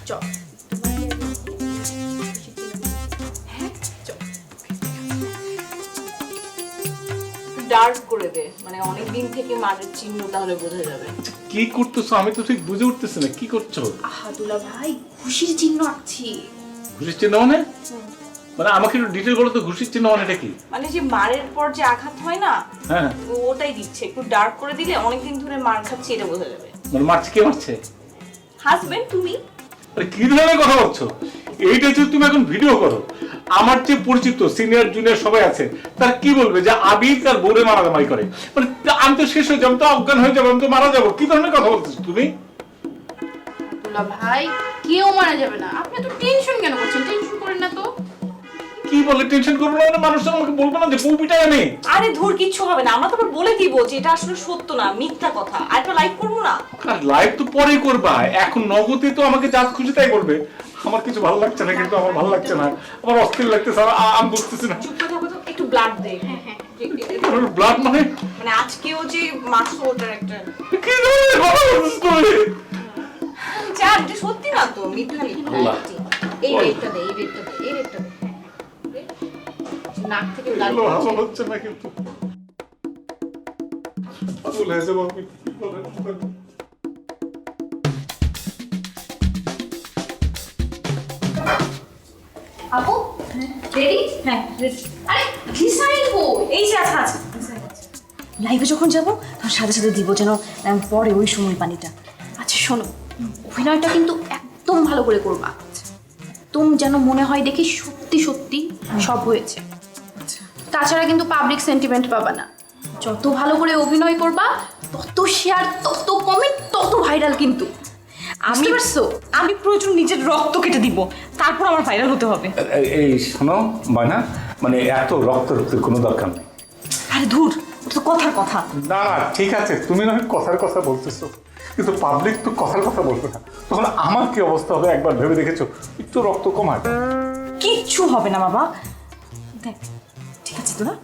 চল ডার্ক করে দে, মানে অনেক দিন থেকে মারের চিহ্ন, তাহলে বোঝা যাবে। কি করতেছো? আমি তো ঠিক বুঝে উঠতেছি না কি করছো। আহা দুলা ভাই খুশির চিহ্ন আঁকছি। ঘুষির চিহ্ন মানে? মানে আমাকে একটু ডিটেল বলো তো, ঘুষির চিহ্ন মানে এটা কি? মানে যে মারের পর যে আঘাত হয় না, হ্যাঁ ওটাই দিচ্ছে। একটু ডার্ক করে দিলে অনেকদিন ধরে মার খাচ্ছি এটা বোঝা যাবে। মানে মারছে, কে মারছে? হাজবেন্ড তুমি। আরে কি ধরনের কথা বলছো? এইটা যদি তুমি এখন ভিডিও করো, আমার যে পরিচিত সিনিয়র জুনিয়র সবাই আছে, তার কি বলবে যে আবির তার বোরে মারামারি করে? মানে আমি তো শেষ হয়ে যাবো, তো অজ্ঞান হয়ে যাবো, আমি তো মারা যাবো। কি ধরনের কথা বলতেছো তুমি? দুলা ভাই কেউ মারা যাবে না, আপনি তো টেনশন কেন করছেন? টেনশন করেন না তো। কি বলে টেনশন করবো না? মানুষ তো আমাকে বলবো না যে বউ পিটায় আমি। আরে ধুর কিচ্ছু হবে না, আমরা তবে বলে দিব যে এটা আসলে সত্য না, মিথ্যা কথা। আর একটা লাইভ করবো না? আর লাইভ তো পরেই করবা, এখন নগদে তো আমাকে যা খুশি তাই করবে। আমার কিছু ভালো লাগছে না, কিন্তু আমার ভালো লাগছে না, আমার অস্থির লাগতেছে, আমি বুঝতেছি না। চুপ করে থাকো তো। একটু ব্লাড দে। ব্লাড মানে মানে আজকেও যে মারছো ওটার একটা কি ধরনের কথা বলছিস তুই? যা, এটা সত্যি না তো, মিথ্যা মিথ্যা। আল্লাহ। এই রেটটা দে, এই রেটটা দে, এই রেটটা দে। নাক থেকে ব্লাড এগুলো ভালো পড়ছে। হচ্ছে না কিন্তু পাগল হয়ে যাবো আমি, কি বলেন? আপু রেডি? হ্যাঁ, ready। আরে ঘিসাইল কো? এই যে আচ্ছা আচ্ছা লাইভে যখন যাব তখন সাথে সাথে দিব, যেন পরে ওই সময় পানিটা। আচ্ছা শোনো, অভিনয়টা কিন্তু একদম ভালো করে করবা, একদম যেন মনে হয় দেখি সত্যি সত্যি সব হয়েছে। তাছাড়া কিন্তু পাবলিক সেন্টিমেন্ট পাবা না। যত ভালো করে অভিনয় করবা তত শেয়ার, তত কমেন্ট, তত ভাইরাল কিন্তু। আমি পারছো? আমি প্রয়োজন নিজের রক্ত কেটে দিব, তারপর আমার ভাইরাল হতে হবে। এই শোনো ময়না, মানে এত রক্ত রক্তের কোনো দরকার নেই। আরে ধুর, ওটা তো কথার কথা। না না ঠিক আছে, তুমি না হয় কথার কথা বলতেছো, কিন্তু পাবলিক তো কথার কথা বলবে না, তখন আমার কি অবস্থা হবে একবার ভেবে দেখেছো? একটু রক্ত কমায়। কিচ্ছু হবে না বাবা, দেখ। ঠিক আছে তোরা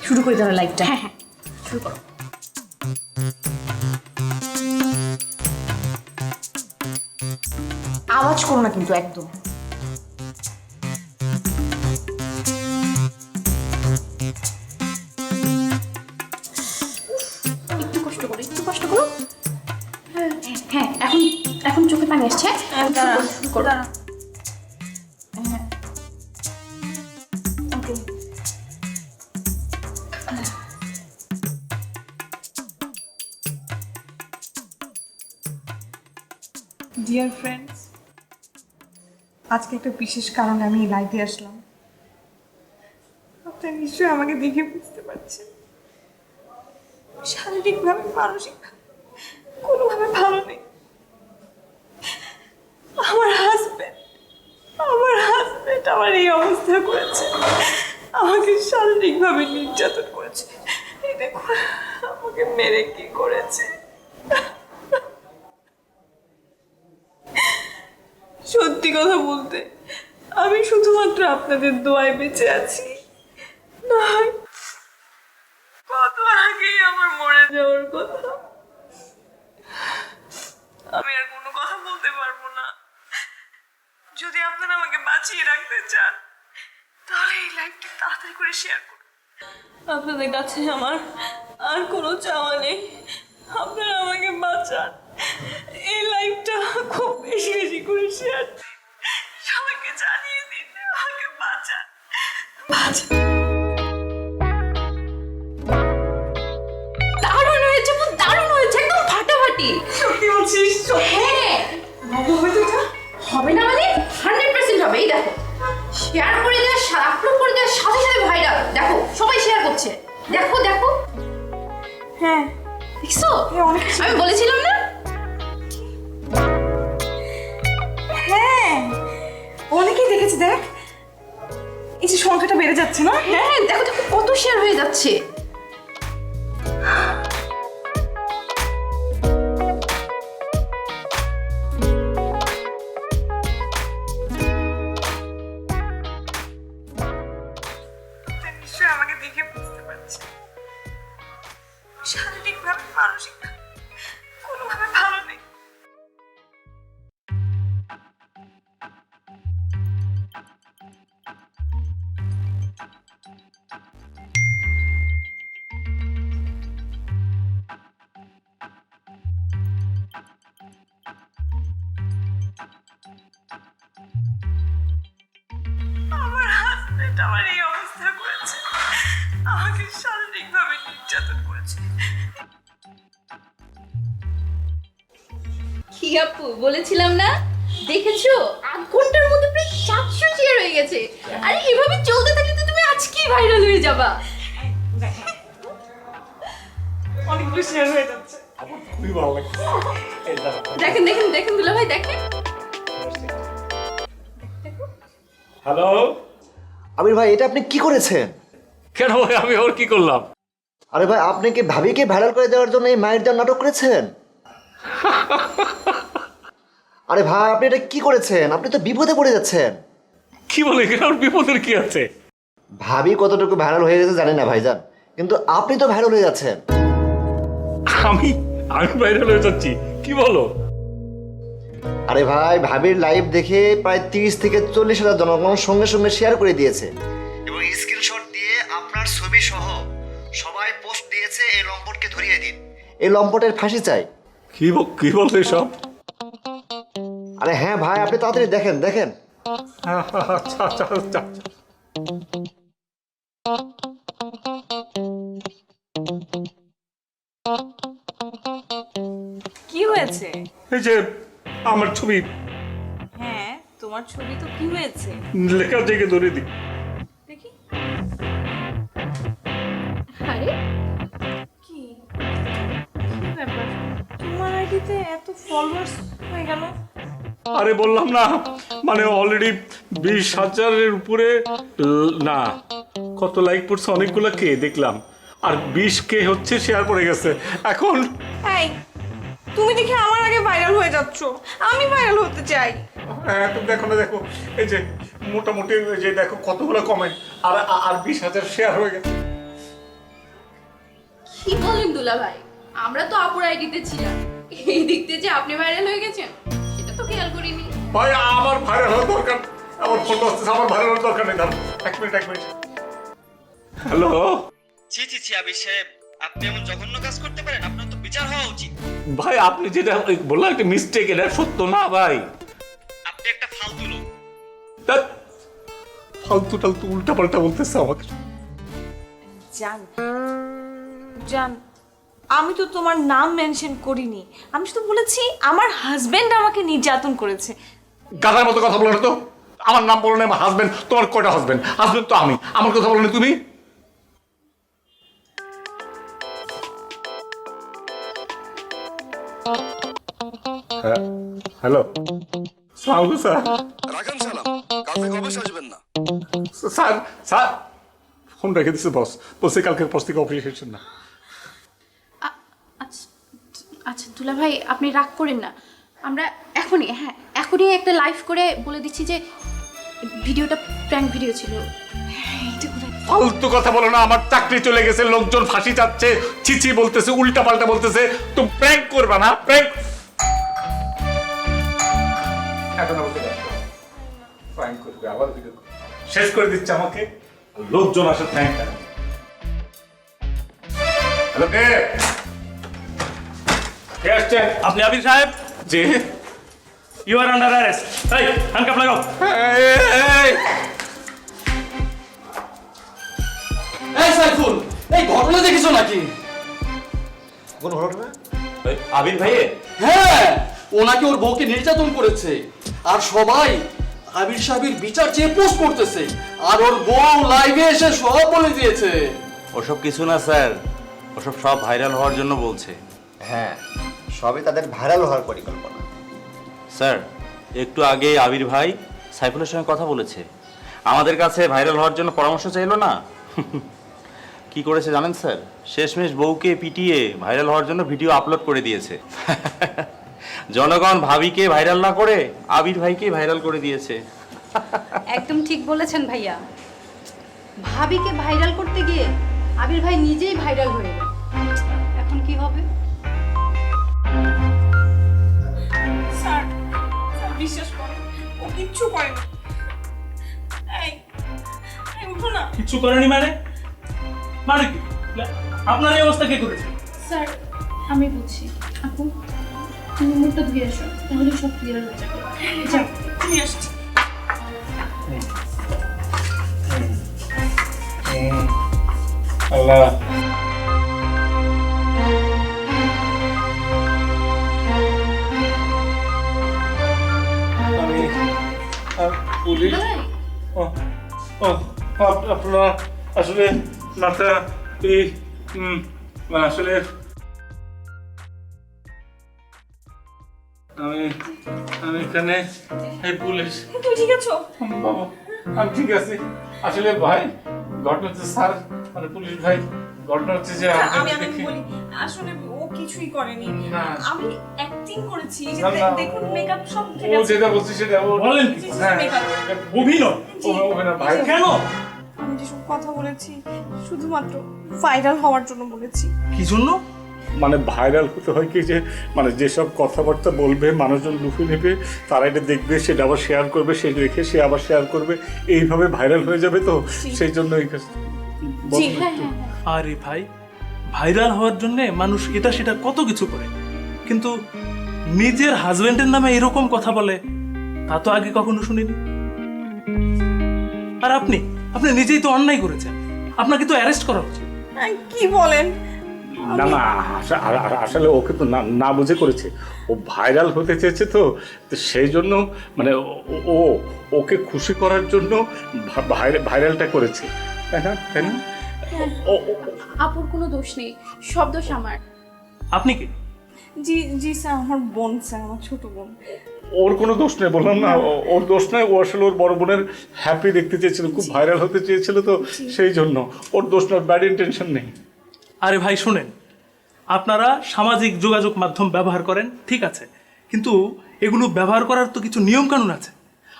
শুরু করে দেওয়ার লাইভটা। হ্যাঁ হ্যাঁ, শুরু করো। আওয়াজ করো না কিন্তু একদম। একটু কষ্ট করো, একটু কষ্ট করো। হ্যাঁ হ্যাঁ, এখন এখন চোখে পানি আসছে। শুরু করো। ডিয়ার ফ্রেন্ডস, আজকে একটা বিশেষ কারণে আমি এই লাইভে আসলাম। আপনারা নিশ্চয়ই আমাকে দেখে বুঝতে পারছেন, শারীরিকভাবে মানসিকভাবে কোনোভাবে ভালো নেই। আমার হাজবেন্ড আমার এই অবস্থা করেছে, আমাকে শারীরিকভাবে নির্যাতন করেছে। এই দেখুন, আমাকে মেরে কি করেছে। সত্যি কথা বলতে আমি শুধুমাত্র আপনাদের দোয়ায় বেঁচে আছি, না হয় কত আগেই আমার মরে যাওয়ার কথা। আমি আর কোনো কথা বলতে পারবো না। যদি আপনারা আমাকে বাঁচিয়ে রাখতে চান তাহলে এই লাইভটি তাড়াতাড়ি করে শেয়ার করুন। আপনাদের কাছে আমার আর কোনো চাওয়া নেই, আপনারা আমাকে বাঁচান। এই লাইভটা খুব বেশি বেশি করে শেয়ার দিন, সবাইকে জানিয়ে দিন আমাকে বাঁচান, বাঁচান। দারুণ হয়েছে, খুব দারুণ হয়েছে, একদম ফাটাফাটি। সত্যি বলছিস? হ্যাঁ, হবে তো এটা? হবে না মানে 100% হবে। এই দেখো, শেয়ার করে দেওয়ার, আপলোড করে দেওয়ার সাথে সাথে ভাইরাল। দেখো সবাই শেয়ার করছে, দেখো দেখো। হ্যাঁ, দেখছো? অনেক কিছু। আমি বলেছিলাম না? হ্যাঁ, অনেকেই দেখেছে। দেখ, এই যে সংখ্যাটা বেড়ে যাচ্ছে না? হ্যাঁ দেখো দেখো, কত শেয়ার হয়ে যাচ্ছে। নিশ্চয়ই আমাকে দেখে বুঝতে পারছে, শারীরিকভাবে মানসিকভাবে কোনোভাবে ভালো নেই। আমার হাজবেন্ড আমার এই অবস্থা করেছে, আমাকে শারীরিকভাবে নির্যাতন করেছে। কি আপু, বলেছিলাম না? দেখেছো, 8 ঘন্টার মধ্যে প্রায় 700 শেয়ার হয়ে গেছে। আরে এভাবে চলতে থাকলে তো তুমি আজকেই ভাইরাল হয়ে যাবা। অনেকগুলো শেয়ার হয়ে যাচ্ছে। খুবই ভালো লাগছে। দেখেন দেখেন দেখেন দুলা ভাই, দেখেন। হ্যালো, আমির ভাই, এটা আপনি কি করেছেন? কেন ভাই, আমি ওর কি করলাম? আরে ভাই, আপনি কি ভাবিকে ভাইরাল করে দেওয়ার জন্য এই মায়ের দেওয়ার নাটক করেছেন? আরে ভাই, আপনি এটা কি করেছেন? আপনি তো বিপদে পড়ে যাচ্ছেন। কি বলে, এখানে ওর বিপদের কি আছে? ভাবি কতটুকু ভাইরাল হয়ে গেছে জানি না ভাইজান, কিন্তু আপনি তো ভাইরাল হয়ে যাচ্ছেন। আমি আমি ভাইরাল হয়ে যাচ্ছি কি বলো? আরে ভাই, ভাবির লাইভ দেখে প্রায় 30 থেকে 40 হাজার জনগণ সঙ্গে সঙ্গে শেয়ার করে দিয়েছে এবং স্ক্রিনশট দিয়ে আপনার ছবি সহ সবাই পোস্ট দিয়েছে এই লম্পটকে ধরিয়ে দিন, এই লম্পটের ফাঁসি চাই। কি বলছো সব? আরে হ্যাঁ ভাই, আপনি তাড়াতাড়ি দেখেন দেখেন। আচ্ছা আচ্ছা আচ্ছা। কি হয়েছে? এই যে আমার ছবি হ্যাঁ, তোমার ছবি তো কি হয়েছে লেখা থেকে ধরে দিই। দেখি। আরে কি কি ব্যাপার, তোমার আইডিতে এত ফলোয়ার্স হয়ে গেল? আরে বললাম না, মানে অলরেডি 20,000-এর উপরে না কত লাইক পড়ছে অনেকগুলো কে দেখলাম, আর 20K হচ্ছে শেয়ার পড়ে গেছে এখন। এই তুমি দেখি আমার আগে ভাইরাল হয়ে যাচ্ছ, আমি ভাইরাল হতে চাই। হ্যাঁ তুমি দেখো না, দেখো এই যে মোটামুটি এই যে দেখো কতগুলো কমেন্ট, আর আর 20,000 শেয়ার হয়ে গেছে। কি বলেন দুলা ভাই, আমরা তো আপুর আইডিতে ছিলাম, এই দেখতে যে আপনি ভাইরাল হয়ে গেছেন সেটা তো খেয়াল করিনি। ভাই আমার ভাইরাল হওয়ার দরকার, আমার ফোন আসছে, আমার ভাইরাল হওয়ার দরকার নেই। এক মিনিট হ্যালো। ছি ছি ছি আবির সাহেব, আপনি এমন জঘন্য কাজ করতে পারেন? আপনার তো বিচার হওয়া উচিত। ভাই আপনি যেটা বললেন একটা মিস্টেক, এটা সত্য না ভাই। আপনি একটা ফালতু লোক। ধ্যাৎ, ফালতু টালতু উল্টা পাল্টা বলতেছে আমাকে। জান জান, আমি তো তোমার নাম মেনশন করিনি, আমি শুধু বলেছি আমার হাজবেন্ড আমাকে নির্যাতন করেছে। গাধার মতো কথা বলো না তো, আমার নাম বলো না, আমার হাজবেন্ড। তোমার কয়টা হাজবেন্ড? হাজবেন্ড তো আমি, আমার কথা বলো না তুমি। Hello sir. রাখেন সালাম, কাল থেকে অবশ্যই আসবেন না। স্যার স্যার ফোন রেখে দিচ্ছে বস, বলছে কালকের পর থেকে অফিসে এসেছেন না। আচ্ছা দুলা ভাই আপনি রাগ করেন না, আমরা এখনই একটা লাইভ করে বলে দিচ্ছি যে ভিডিওটা প্র্যাঙ্ক ভিডিও ছিল। ফালতু কথা বলো না, আমার চাকরি চলে গেছে, লোকজন ফাঁসি চাচ্ছে, চিচি বলতেছে, উল্টা পাল্টা বলতেছে, তো প্র্যাঙ্ক করবা না? প্র্যাঙ্ক এখন প্র্যাঙ্ক করবে, আবার ভিডিও শেষ করে দিচ্ছে আমাকে, লোকজন আসে প্র্যাঙ্ক করে। হ্যালো কে আসছেন? আপনি আবির সাহেব? জি। You are under arrest. এই হ্যান্ডকাপ লাগাও। এই সাইফুল, এই ঘটনা দেখেছো নাকি? কোন ঘটনা? আবির ভাইয়ে? হ্যাঁ, ওনাকে ওর বউকে নির্যাতন করেছে, আর সবাই আবির সাহেবের বিচার চেয়ে পোস্ট করতেছে, আর ওর বউ লাইভে এসে সব বলে দিয়েছে। ওসব কিছু না স্যার, ওসব সব ভাইরাল হওয়ার জন্য বলছে। হ্যাঁ, সবই তাদের ভাইরাল হওয়ার পরিকল্পনা। স্যার একটু আগে আবির ভাই সাইফুলের সঙ্গে কথা বলেছে, আমাদের কাছে ভাইরাল হওয়ার জন্য পরামর্শ চাইলো না। কি করেছে জানেন স্যার? শেষমেশ বউকে পিটিয়ে ভাইরাল হওয়ার জন্য ভিডিও আপলোড করে দিয়েছে। জনগণ ভাবিকে ভাইরাল না করে আবির ভাইকে ভাইরাল করে দিয়েছে। একদম ঠিক বলেছেন ভাইয়া, ভাবিকে ভাইরাল করতে গিয়ে আবির ভাই নিজেই ভাইরাল হয়ে গেল। এখন কি হবে? স্যার বিশ্বাস করেন, ও কিচ্ছু করেনি। এই উঠো না। কিচ্ছু করেনি মানে? মানে কি? আপনার এই অবস্থা কে করেছে? স্যার আমি বুঝছি, আপু তুমি মুখটা ধুয়ে আসো, তাহলে সব ক্লিয়ার হয়ে যাবে। যাও নিয়ে আসছি। আল্লাহ আমি পুলিশ। আপনারা আসলে মাথা এই আসলে আমি এখানে এই পুলিশ। তুমি ঠিক আছো? বাবা আমি ঠিক আছি। আসলে ভাই ঘটনা হচ্ছে স্যার, মানে পুলিশ ভাই, ঘটনা হচ্ছে যে আমি বলি, আসলে ও কিছুই করেনি, আমি অ্যাক্টিং করেছি। এই যে দেখুন মেকআপ সব ঠিক ও আছে। যেটা বলছি সেটা বলেন হ্যাঁ অভিনয়। অভিনয় ভাই। কেন? আমি যে সব কথা বলেছি শুধুমাত্র ভাইরাল হওয়ার জন্য বলেছি। কি জন্য? মানে ভাইরাল হতে হয় কি যে মানে যেসব কথাবার্তা বলবে মানুষজন লুফে নেবে, তারা এটা দেখবে, সেটা আবার শেয়ার করবে, সে দেখে সে আবার শেয়ার করবে, এইভাবে ভাইরাল হয়ে যাবে। তো সেই জন্য এই কাজ। জি হ্যাঁ হ্যাঁ। আরে ভাই, ভাইরাল হওয়ার জন্য মানুষ এটা সেটা কত কিছু করে, কিন্তু নিজের হাজবেন্ডের নামে এরকম কথা বলে তা তো আগে কখনো শুনিনি। আর আপনি আপনি নিজেই তো অন্যায় করেছেন, আপনাকে তো অ্যারেস্ট করা উচিত। কি বলেন? না না, আসলে ওকে তো না বুঝে করেছে, ও ভাইরাল হতে চেয়েছে, তো সেই জন্য মানে ও ওকে খুশি করার জন্য ভাইরালটা করেছে, তাই না? তাই না? আপুর কোনো দোষ নেই, সব দোষ আমার। আপনি কি? জি জি স্যার, আমার বোন স্যার, আমার ছোট বোন। ওর কোনো দোষ নেই, বললাম না, ওর দোষ নয়। ও আসলে ওর বড় বোনের হ্যাপি দেখতে চেয়েছিল, খুব ভাইরাল হতে চেয়েছিল, তো সেই জন্য ওর দোষ নয়, ব্যাড ইন্টেনশন নেই। আরে ভাই শুনেন, আপনারা সামাজিক যোগাযোগ মাধ্যম ব্যবহার করেন, ঠিক আছে, কিন্তু এগুলো ব্যবহার করার তো কিছু নিয়ম কানুন আছে।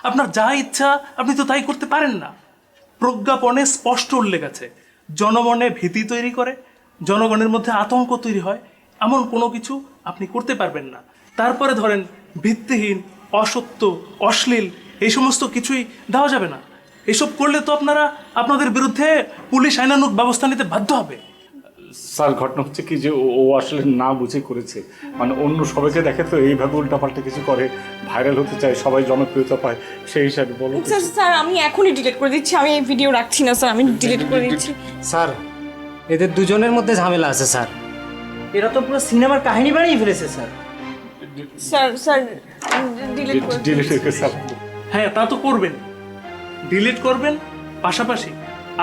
আপনার যা ইচ্ছা আপনি তো তাই করতে পারেন না। প্রজ্ঞাপনে স্পষ্ট উল্লেখ আছে, জনমনে ভীতি তৈরি করে, জনগণের মধ্যে আতঙ্ক তৈরি হয়, এমন কোনো কিছু আপনি করতে পারবেন না। তারপরে ধরেন ভিত্তিহীন, অসত্য, অশ্লীল এই সমস্ত কিছুই দেওয়া যাবে না। এসব করলে তো আপনাদের বিরুদ্ধে পুলিশ আইনানুগ ব্যবস্থা নিতে বাধ্য হবে। স্যার, ঘটনা হচ্ছে কি যে ও আসলে না বুঝে করেছে, মানে অন্য সবাইকে দেখে তো এইভাবে উল্টাপাল্টা কিছু করে, ভাইরাল হতে চায়, সবাই জনপ্রিয়তা পায়, সেই হিসাবে বলো। স্যার আমি এখনই ডিলিট করে দিচ্ছি, আমি এই ভিডিও রাখছি না স্যার, আমি ডিলিট করে দিচ্ছি। স্যার, এদের দুজনের মধ্যে ঝামেলা আছে স্যার, এরা তো পুরো সিনেমার কাহিনী বানিয়ে ফেলেছে স্যার। স্যার ডিলিট করে ডিলিট। হ্যাঁ, তা তো করবেন, ডিলিট করবেন, পাশাপাশি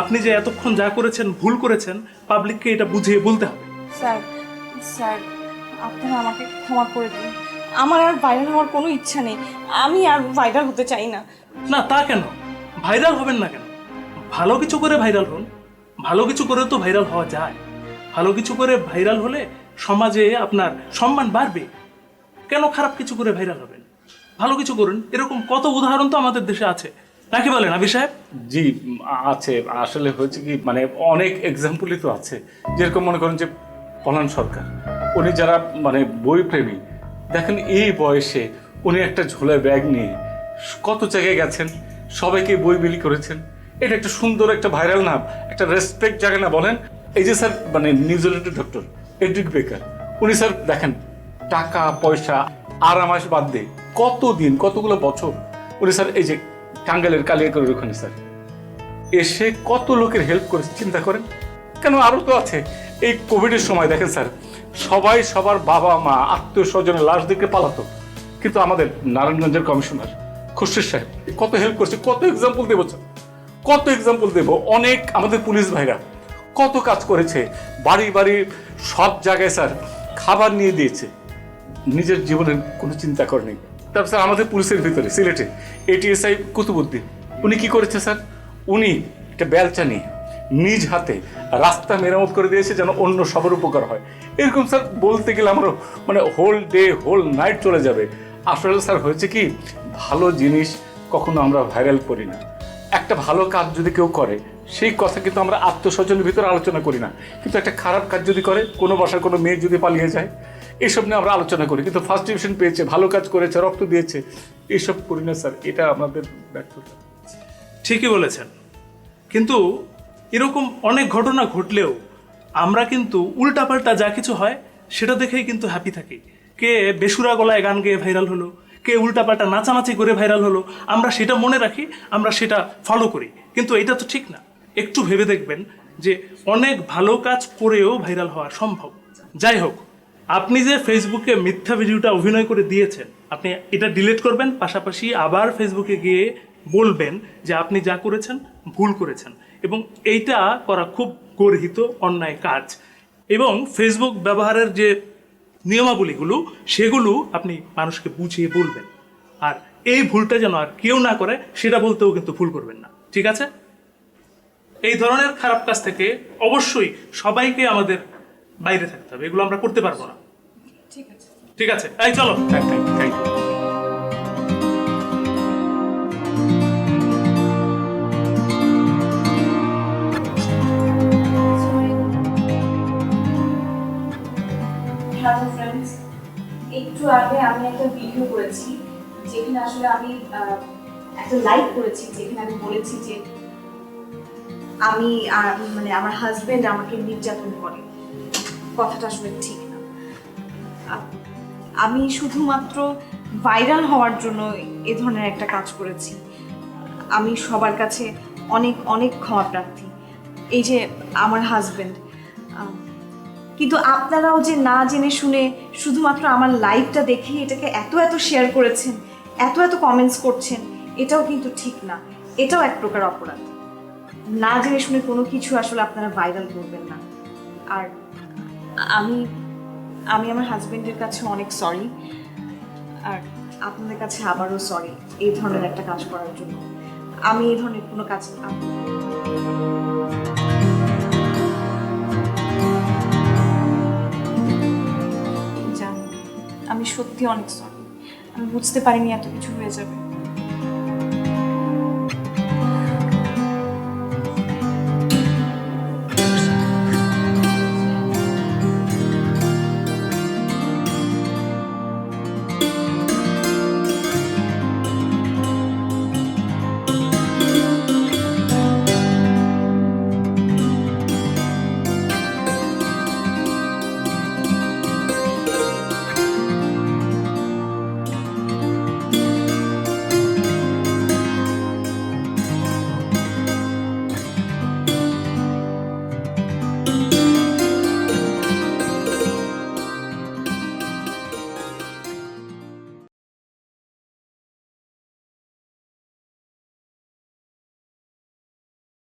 আপনি যে এতক্ষণ যা করেছেন, ভুল করেছেন, পাবলিককে এটা বুঝিয়ে বলতে হবে। স্যার আপনারা আমাকে ক্ষমা করে দিন, আমার আর ভাইরাল হওয়ার কোনো ইচ্ছা নেই, আমি আর ভাইরাল হতে চাই না। না, তা কেন? ভাইরাল হবেন না কেন? ভালো কিছু করে ভাইরাল হন, ভালো কিছু করে তো ভাইরাল হওয়া যায়। ভালো কিছু করে ভাইরাল হলে সমাজে আপনার সম্মান বাড়বে। কেন খারাপ কিছু করে ভাইরাল হবেন? ভালো কিছু করুন, এরকম কত উদাহরণ তো আমাদের দেশে আছে, নাকি বলেন আবির সাহেব? জি আছে, আসলে হয়েছে কি মানে অনেক এক্সাম্পলই তো আছে। যেরকম মনে করেন যে পলান সরকার, উনি যারা মানে বই প্রেমী, দেখেন এই বয়সে উনি একটা ঝোলায় ব্যাগ নিয়ে কত জায়গায় গেছেন, সবাইকে বই বিলি করেছেন। এটা একটা সুন্দর একটা ভাইরাল নাম, একটা রেসপেক্ট জাগে না বলেন? এই যে স্যার মানে নিউজিল্যান্ডের ডক্টর এডরিক বেকার, উনি স্যার দেখেন টাকা পয়সা আরামাস বাদ দিয়ে কতদিন, কতগুলো বছর উনি স্যার এই যে টাঙ্গাইলের কালিয়াকৈর ওখানে স্যার এসে কত লোকের হেল্প করেছে, চিন্তা করেন। কেন আরও তো আছে, এই কোভিডের সময় দেখেন স্যার সবাই সবার বাবা মা আত্মীয় স্বজনের লাশ দেখে পালাতো, কিন্তু আমাদের নারায়ণগঞ্জের কমিশনার খুরশিদ সাহেব কত হেল্প করছে, কত এক্সাম্পল দেবো স্যার, কত এক্সাম্পল দেবো। অনেক আমাদের পুলিশ ভাইরা কত কাজ করেছে, বাড়ি বাড়ি সব জায়গায় স্যার খাবার নিয়ে দিয়েছে, নিজের জীবনের কোনো চিন্তা করেনি। তারপর স্যার আমাদের পুলিশের ভিতরে সিলেটে এটিএসআই কুতুবুদ্দিন, উনি কি করেছে স্যার, উনি একটা বেলচা নিয়ে নিজ হাতে রাস্তা মেরামত করে দিয়েছে যেন অন্য সবার উপকার হয়। এরকম স্যার বলতে গেলে আমারও মানে হোল ডে হোল নাইট চলে যাবে। আসলে স্যার হয়েছে কি, ভালো জিনিস কখনো আমরা ভাইরাল করি না। একটা ভালো কাজ যদি কেউ করে সেই কথা কিন্তু আমরা আত্মস্বজনের ভিতরে আলোচনা করি না, কিন্তু একটা খারাপ কাজ যদি করে, কোনো বাসার কোনো মেয়ে যদি পালিয়ে যায়, এইসব নিয়ে আমরা আলোচনা করি। কিন্তু ফার্স্ট ডিভিশন পেয়েছে, ভালো কাজ করেছে, রক্ত দিয়েছে, এইসব করি না স্যার, এটা আমাদের ব্যর্থতা। ঠিকই বলেছেন, কিন্তু এরকম অনেক ঘটনা ঘটলেও আমরা কিন্তু উল্টাপাল্টা যা কিছু হয় সেটা দেখেই কিন্তু হ্যাপি থাকি। কে বেসুরা গলায় গান গেয়ে ভাইরাল হলো, কে উল্টাপাল্টা নাচানাচি করে ভাইরাল হলো, আমরা সেটা মনে রাখি, আমরা সেটা ফলো করি, কিন্তু এটা তো ঠিক না। একটু ভেবে দেখবেন যে অনেক ভালো কাজ করেও ভাইরাল হওয়া সম্ভব। যাই হোক, আপনি যে ফেসবুকে মিথ্যা ভিডিওটা অভিনয় করে দিয়েছেন, আপনি এটা ডিলিট করবেন, পাশাপাশি আবার ফেসবুকে গিয়ে বলবেন যে আপনি যা করেছেন ভুল করেছেন, এবং এইটা করা খুব গর্হিত অন্যায় কাজ। এবং ফেসবুক ব্যবহারের যে নিয়মাবলীগুলো সেগুলো আপনি মানুষকে বুঝিয়ে বলবেন, আর এই ভুলটা যেন আর কেউ না করে সেটা বলতেও কিন্তু ভুল করবেন না, ঠিক আছে? এই ধরনের খারাপ কাজ থেকে অবশ্যই সবাইকে আমাদের বাইরে থাকতে হবে, এগুলো আমরা করতে পারবো না। ঠিক আছে, এই চলো। Thank you. আমি একটা ভিডিও করেছি যেখানে আসলে আমি একটা লাইভ করেছি যেখানে আমি বলেছি যে আমি মানে আমার হাজবেন্ড আমাকে নির্যাতন করে। কথাটা আসলে ঠিক না। আমি শুধুমাত্র ভাইরাল হওয়ার জন্য এ ধরনের একটা কাজ করেছি। আমি সবার কাছে অনেক অনেক ক্ষমা প্রার্থী। এই যে আমার হাজবেন্ড, কিন্তু আপনারাও যে না জেনে শুনে শুধুমাত্র আমার লাইভটা দেখে এটাকে এত এত শেয়ার করেছেন, এত এত কমেন্টস করছেন, এটাও কিন্তু ঠিক না। এটাও এক প্রকার অপরাধ। না জেনে শুনে কোনো কিছু আসলে আপনারা ভাইরাল করবেন না। আর আমি আমি আমার হাজবেন্ডের কাছে অনেক সরি, আর আপনাদের কাছে আবারও সরি এই ধরনের একটা কাজ করার জন্য। আমি এই ধরনের কোনো কাজ জানি। আমি সত্যি অনেক সরি। আমি বুঝতে পারিনি এত কিছু হয়ে যাবে।